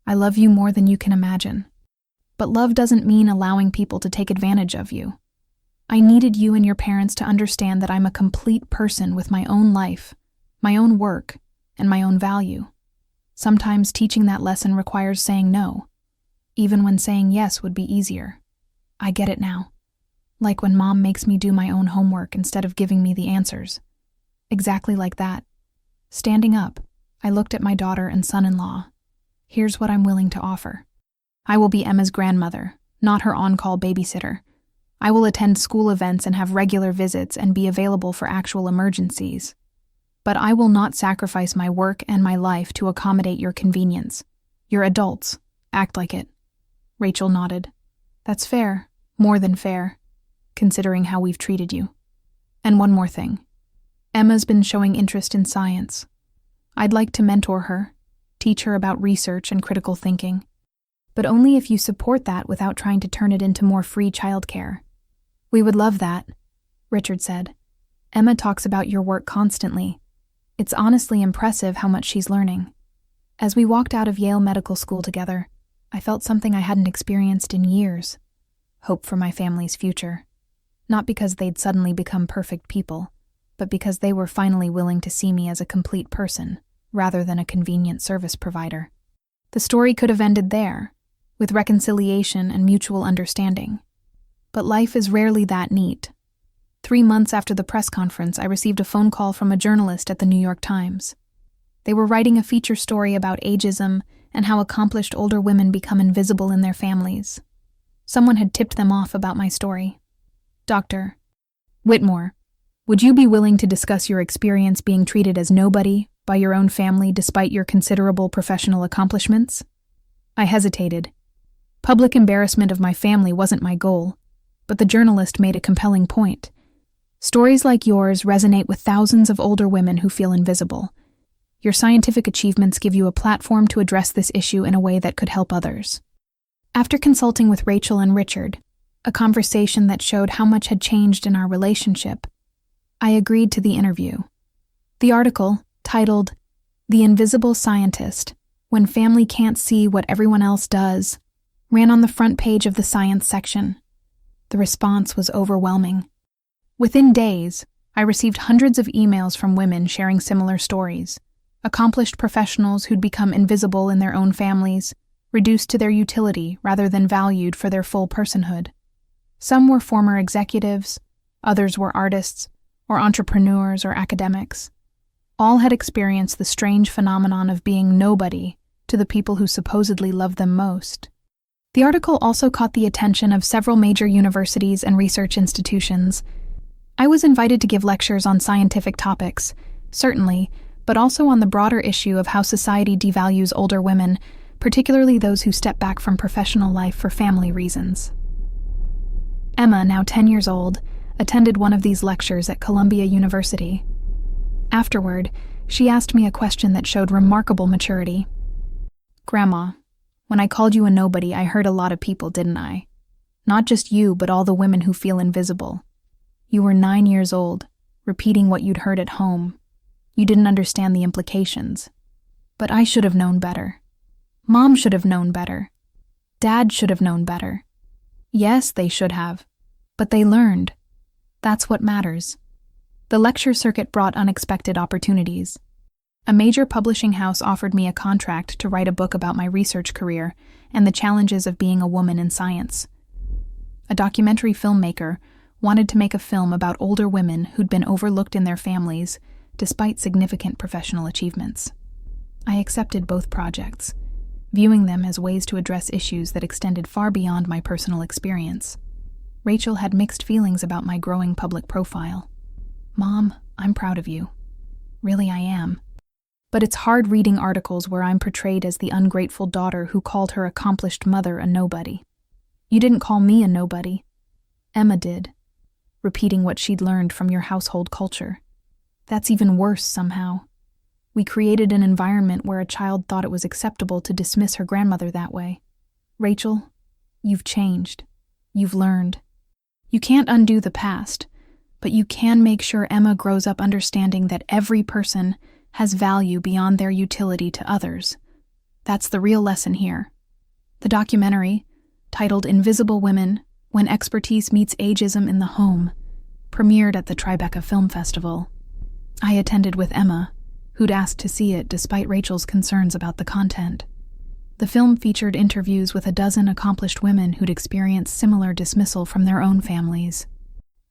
I love you more than you can imagine. But love doesn't mean allowing people to take advantage of you. I needed you and your parents to understand that I'm a complete person with my own life, my own work, and my own value. Sometimes teaching that lesson requires saying no, even when saying yes would be easier. I get it now. Like when Mom makes me do my own homework instead of giving me the answers. Exactly like that. Standing up, I looked at my daughter and son-in-law. Here's what I'm willing to offer. I will be Emma's grandmother, not her on-call babysitter. I will attend school events and have regular visits and be available for actual emergencies. But I will not sacrifice my work and my life to accommodate your convenience. You're adults. Act like it." Rachel nodded. "That's fair, more than fair, considering how we've treated you. And one more thing. Emma's been showing interest in science. I'd like to mentor her, teach her about research and critical thinking. But only if you support that without trying to turn it into more free childcare." "We would love that," Richard said. "Emma talks about your work constantly. It's honestly impressive how much she's learning." As we walked out of Yale Medical School together, I felt something I hadn't experienced in years. Hope for my family's future. Not because they'd suddenly become perfect people, but because they were finally willing to see me as a complete person, rather than a convenient service provider. The story could have ended there, with reconciliation and mutual understanding. But life is rarely that neat. 3 months after the press conference, I received a phone call from a journalist at the New York Times. They were writing a feature story about ageism and how accomplished older women become invisible in their families. Someone had tipped them off about my story. "Dr. Whitmore, would you be willing to discuss your experience being treated as nobody by your own family despite your considerable professional accomplishments?" I hesitated. Public embarrassment of my family wasn't my goal. But the journalist made a compelling point. Stories like yours resonate with thousands of older women who feel invisible. Your scientific achievements give you a platform to address this issue in a way that could help others. After consulting with Rachel and Richard, a conversation that showed how much had changed in our relationship, I agreed to the interview. The article, titled "The Invisible Scientist: When Family Can't See What Everyone Else Does," ran on the front page of the science section. The response was overwhelming. Within days, I received hundreds of emails from women sharing similar stories. Accomplished professionals who'd become invisible in their own families, reduced to their utility rather than valued for their full personhood. Some were former executives, others were artists, or entrepreneurs or academics. All had experienced the strange phenomenon of being nobody to the people who supposedly loved them most. The article also caught the attention of several major universities and research institutions. I was invited to give lectures on scientific topics, certainly, but also on the broader issue of how society devalues older women, particularly those who step back from professional life for family reasons. Emma, now 10 years old, attended one of these lectures at Columbia University. Afterward, she asked me a question that showed remarkable maturity. "Grandma, when I called you a nobody, I hurt a lot of people, didn't I? Not just you, but all the women who feel invisible. You were 9 years old, repeating what you'd heard at home. You didn't understand the implications. But I should have known better. Mom should have known better. Dad should have known better. Yes, they should have. But they learned. That's what matters." The lecture circuit brought unexpected opportunities. A major publishing house offered me a contract to write a book about my research career and the challenges of being a woman in science. A documentary filmmaker wanted to make a film about older women who'd been overlooked in their families despite significant professional achievements. I accepted both projects, viewing them as ways to address issues that extended far beyond my personal experience. Rachel had mixed feelings about my growing public profile. "Mom, I'm proud of you. Really, I am. But it's hard reading articles where I'm portrayed as the ungrateful daughter who called her accomplished mother a nobody. You didn't call me a nobody. Emma did, repeating what she'd learned from your household culture. That's even worse somehow. We created an environment where a child thought it was acceptable to dismiss her grandmother that way. Rachel, you've changed. You've learned. You can't undo the past, but you can make sure Emma grows up understanding that every person has value beyond their utility to others. That's the real lesson here." The documentary, titled "Invisible Women: When Expertise Meets Ageism in the Home," premiered at the Tribeca Film Festival. I attended with Emma, who'd asked to see it despite Rachel's concerns about the content. The film featured interviews with a dozen accomplished women who'd experienced similar dismissal from their own families.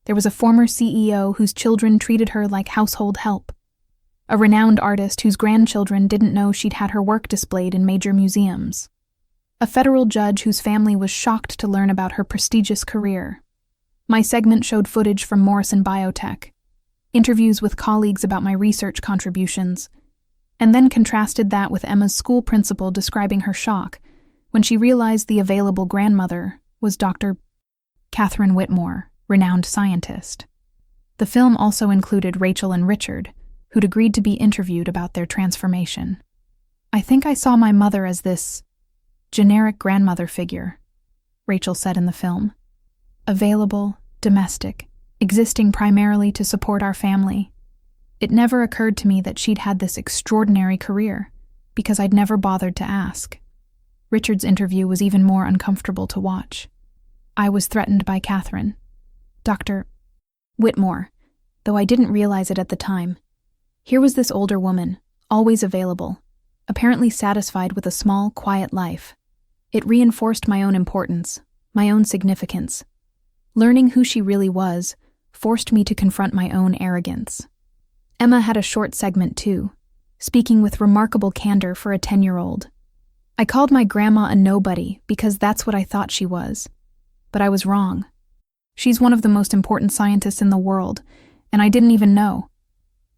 There was a former CEO whose children treated her like household help, a renowned artist whose grandchildren didn't know she'd had her work displayed in major museums, a federal judge whose family was shocked to learn about her prestigious career. My segment showed footage from Morrison Biotech, interviews with colleagues about my research contributions, and then contrasted that with Emma's school principal describing her shock when she realized the available grandmother was Dr. Catherine Whitmore, renowned scientist. The film also included Rachel and Richard, who'd agreed to be interviewed about their transformation. "I think I saw my mother as this generic grandmother figure," Rachel said in the film. "Available, domestic, existing primarily to support our family. It never occurred to me that she'd had this extraordinary career, because I'd never bothered to ask." Richard's interview was even more uncomfortable to watch. "I was threatened by Catherine. Dr. Whitmore, though I didn't realize it at the time. Here was this older woman, always available, apparently satisfied with a small, quiet life. It reinforced my own importance, my own significance. Learning who she really was forced me to confront my own arrogance." Emma had a short segment too, speaking with remarkable candor for a 10-year-old. "I called my grandma a nobody because that's what I thought she was. But I was wrong. She's one of the most important scientists in the world, and I didn't even know.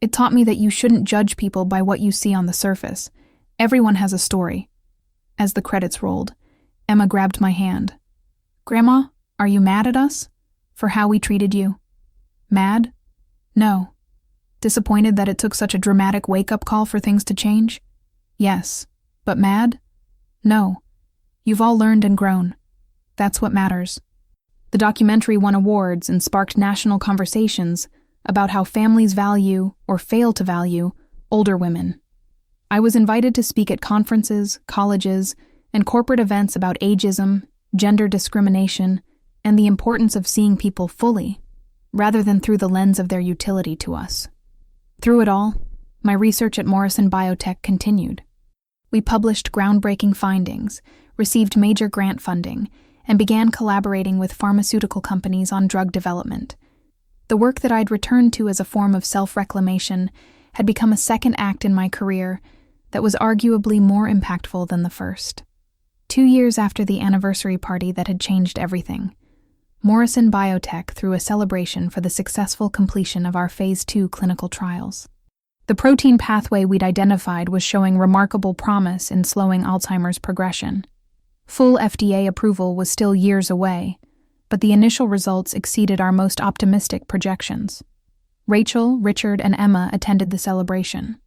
It taught me that you shouldn't judge people by what you see on the surface. Everyone has a story." As the credits rolled, Emma grabbed my hand. "Grandma, are you mad at us? For how we treated you? Mad? No. Disappointed that it took such a dramatic wake-up call for things to change? Yes. But mad? No. You've all learned and grown. That's what matters. The documentary won awards and sparked national conversations about how families value, or fail to value, older women. I was invited to speak at conferences, colleges, and corporate events about ageism, gender discrimination, and the importance of seeing people fully, rather than through the lens of their utility to us. Through it all, my research at Morrison Biotech continued. We published groundbreaking findings, received major grant funding, and began collaborating with pharmaceutical companies on drug development. The work that I'd returned to as a form of self-reclamation had become a second act in my career that was arguably more impactful than the first. 2 years after the anniversary party that had changed everything, Morrison Biotech threw a celebration for the successful completion of our Phase 2 clinical trials. The protein pathway we'd identified was showing remarkable promise in slowing Alzheimer's progression. Full FDA approval was still years away, but the initial results exceeded our most optimistic projections. Rachel, Richard, and Emma attended the celebration.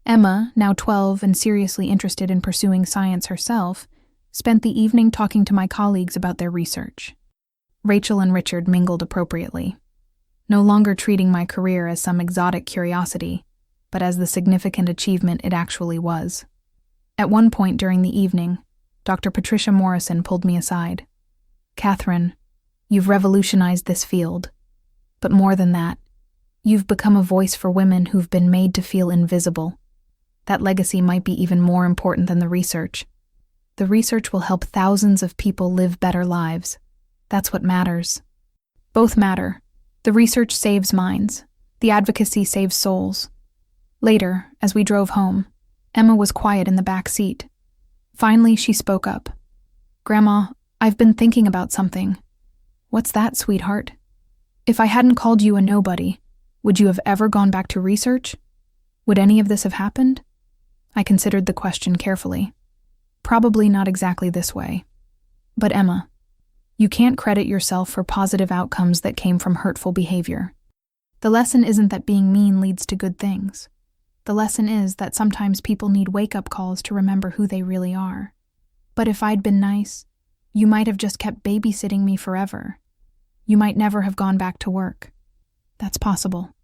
Emma, now 12 and seriously interested in pursuing science herself, spent the evening talking to my colleagues about their research. Rachel and Richard mingled appropriately, no longer treating my career as some exotic curiosity, but as the significant achievement it actually was. At one point during the evening, Dr. Patricia Morrison pulled me aside. "Catherine, you've revolutionized this field. But more than that, you've become a voice for women who've been made to feel invisible. That legacy might be even more important than the research. The research will help thousands of people live better lives. That's what matters." Both matter. The research saves minds. The advocacy saves souls. Later, as we drove home, Emma was quiet in the back seat. Finally, she spoke up. "Grandma, I've been thinking about something." "What's that, sweetheart?" "If I hadn't called you a nobody, would you have ever gone back to research? Would any of this have happened?" I considered the question carefully. Probably not exactly this way. But Emma, you can't credit yourself for positive outcomes that came from hurtful behavior. The lesson isn't that being mean leads to good things. The lesson is that sometimes people need wake-up calls to remember who they really are. But if I'd been nice, you might have just kept babysitting me forever. You might never have gone back to work. That's possible.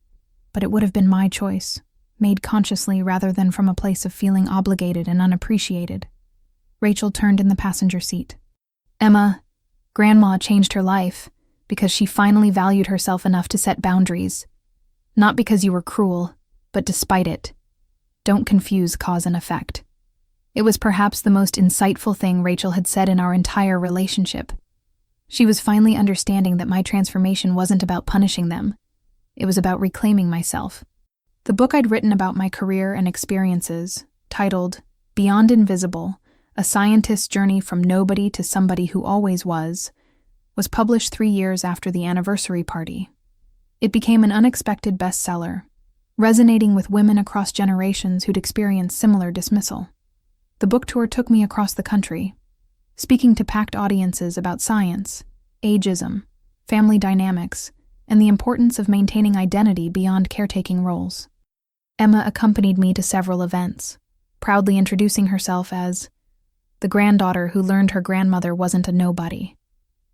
But it would have been my choice, made consciously rather than from a place of feeling obligated and unappreciated. Rachel turned in the passenger seat. "Emma, Grandma changed her life because she finally valued herself enough to set boundaries. Not because you were cruel, but despite it. Don't confuse cause and effect." It was perhaps the most insightful thing Rachel had said in our entire relationship. She was finally understanding that my transformation wasn't about punishing them. It was about reclaiming myself. The book I'd written about my career and experiences, titled Beyond Invisible, A Scientist's Journey from Nobody to Somebody Who Always Was published 3 years after the anniversary party. It became an unexpected bestseller, resonating with women across generations who'd experienced similar dismissal. The book tour took me across the country, speaking to packed audiences about science, ageism, family dynamics, and the importance of maintaining identity beyond caretaking roles. Emma accompanied me to several events, proudly introducing herself as the granddaughter who learned her grandmother wasn't a nobody.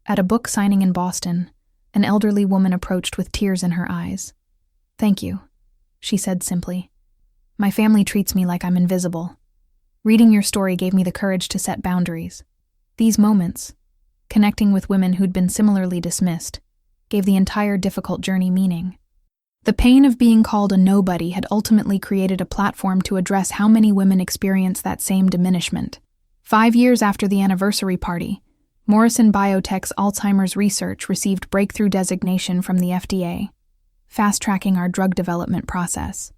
At a book signing in Boston, an elderly woman approached with tears in her eyes. "Thank you," she said simply. "My family treats me like I'm invisible. Reading your story gave me the courage to set boundaries." These moments, connecting with women who'd been similarly dismissed, gave the entire difficult journey meaning. The pain of being called a nobody had ultimately created a platform to address how many women experience that same diminishment. 5 years after the anniversary party, Morrison Biotech's Alzheimer's research received breakthrough designation from the FDA, fast-tracking our drug development process.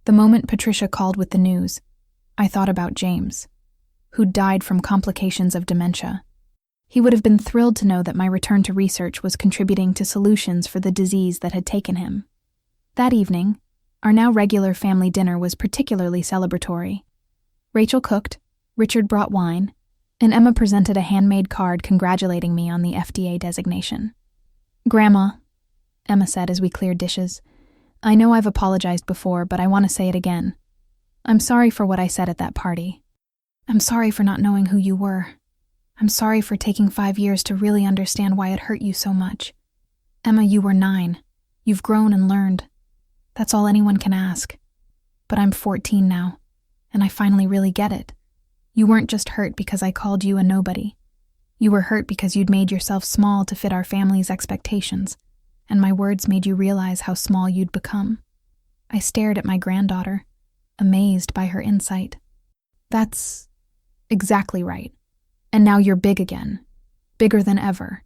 The moment Patricia called with the news, I thought about James, who'd died from complications of dementia. He would have been thrilled to know that my return to research was contributing to solutions for the disease that had taken him. That evening, our now regular family dinner was particularly celebratory. Rachel cooked, Richard brought wine, and Emma presented a handmade card congratulating me on the FDA designation. Grandma, Emma said as we cleared dishes, I know I've apologized before, but I want to say it again. I'm sorry for what I said at that party. I'm sorry for not knowing who you were. I'm sorry for taking 5 years to really understand why it hurt you so much. Emma, you were 9. You've grown and learned. That's all anyone can ask. But I'm 14 now, and I finally really get it. You weren't just hurt because I called you a nobody. You were hurt because you'd made yourself small to fit our family's expectations, and my words made you realize how small you'd become. I stared at my granddaughter, amazed by her insight. That's exactly right. And now you're big again, bigger than ever.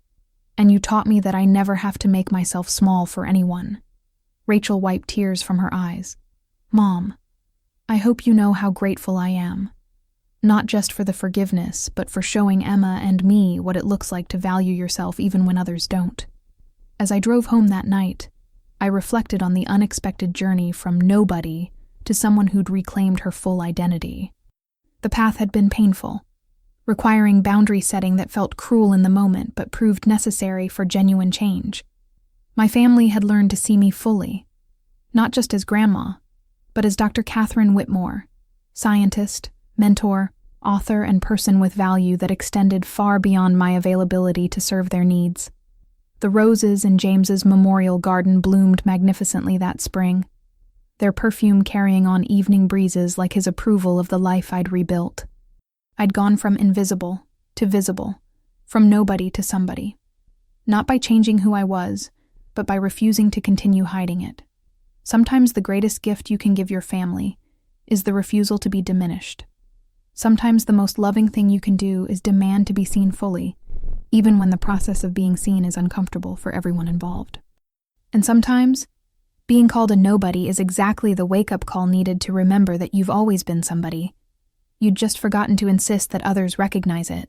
And you taught me that I never have to make myself small for anyone. Rachel wiped tears from her eyes. Mom, I hope you know how grateful I am. Not just for the forgiveness, but for showing Emma and me what it looks like to value yourself even when others don't. As I drove home that night, I reflected on the unexpected journey from nobody to someone who'd reclaimed her full identity. The path had been painful, requiring boundary setting that felt cruel in the moment but proved necessary for genuine change. My family had learned to see me fully, not just as grandma, but as Dr. Catherine Whitmore, scientist, mentor, author, and person with value that extended far beyond my availability to serve their needs. The roses in James's memorial garden bloomed magnificently that spring, their perfume carrying on evening breezes like his approval of the life I'd rebuilt. I'd gone from invisible to visible, from nobody to somebody. Not by changing who I was, but by refusing to continue hiding it. Sometimes the greatest gift you can give your family is the refusal to be diminished. Sometimes the most loving thing you can do is demand to be seen fully, even when the process of being seen is uncomfortable for everyone involved. And sometimes, being called a nobody is exactly the wake-up call needed to remember that you've always been somebody. You'd just forgotten to insist that others recognize it.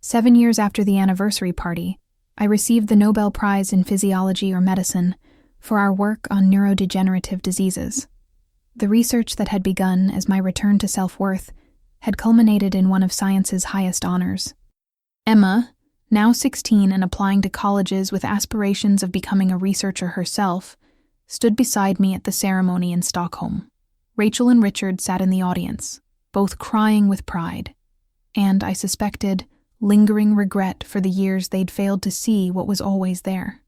7 years after the anniversary party, I received the Nobel Prize in Physiology or Medicine for our work on neurodegenerative diseases. The research that had begun as my return to self-worth had culminated in one of science's highest honors. Emma, now 16 and applying to colleges with aspirations of becoming a researcher herself, stood beside me at the ceremony in Stockholm. Rachel and Richard sat in the audience, both crying with pride, and, I suspected, lingering regret for the years they'd failed to see what was always there.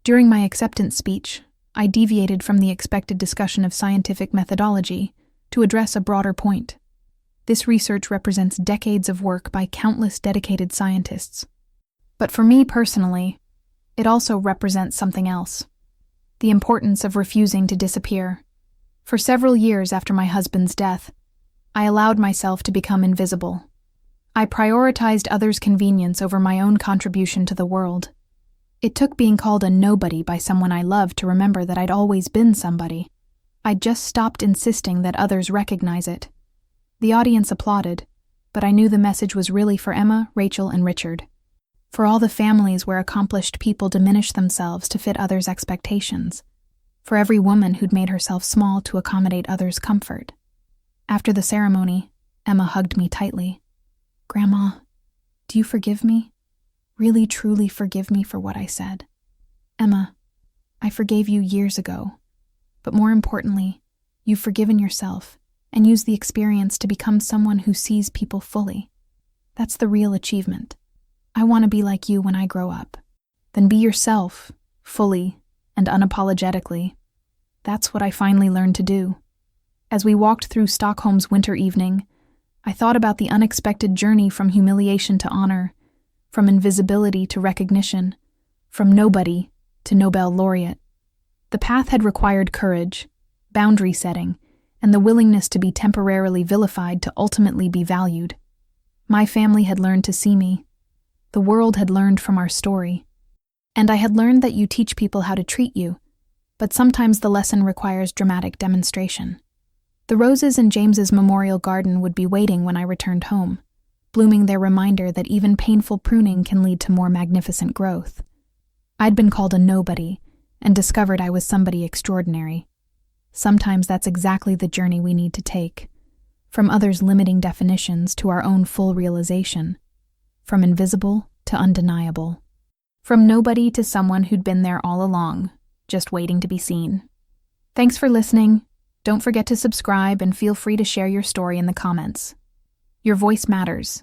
During my acceptance speech, I deviated from the expected discussion of scientific methodology to address a broader point. This research represents decades of work by countless dedicated scientists. But for me personally, it also represents something else: the importance of refusing to disappear. For several years after my husband's death, I allowed myself to become invisible. I prioritized others' convenience over my own contribution to the world. It took being called a nobody by someone I loved to remember that I'd always been somebody. I'd just stopped insisting that others recognize it. The audience applauded, but I knew the message was really for Emma, Rachel, and Richard. For all the families where accomplished people diminish themselves to fit others' expectations. For every woman who'd made herself small to accommodate others' comfort. After the ceremony, Emma hugged me tightly. Grandma, do you forgive me? Really, truly forgive me for what I said? Emma, I forgave you years ago. But more importantly, you've forgiven yourself and used the experience to become someone who sees people fully. That's the real achievement. I want to be like you when I grow up. Then be yourself, fully and unapologetically. That's what I finally learned to do. As we walked through Stockholm's winter evening, I thought about the unexpected journey from humiliation to honor, from invisibility to recognition, from nobody to Nobel laureate. The path had required courage, boundary setting, and the willingness to be temporarily vilified to ultimately be valued. My family had learned to see me. The world had learned from our story. And I had learned that you teach people how to treat you, but sometimes the lesson requires dramatic demonstration. The roses in James's memorial garden would be waiting when I returned home, blooming their reminder that even painful pruning can lead to more magnificent growth. I'd been called a nobody and discovered I was somebody extraordinary. Sometimes that's exactly the journey we need to take, from others' limiting definitions to our own full realization, from invisible to undeniable. From nobody to someone who'd been there all along, just waiting to be seen. Thanks for listening. Don't forget to subscribe and feel free to share your story in the comments. Your voice matters,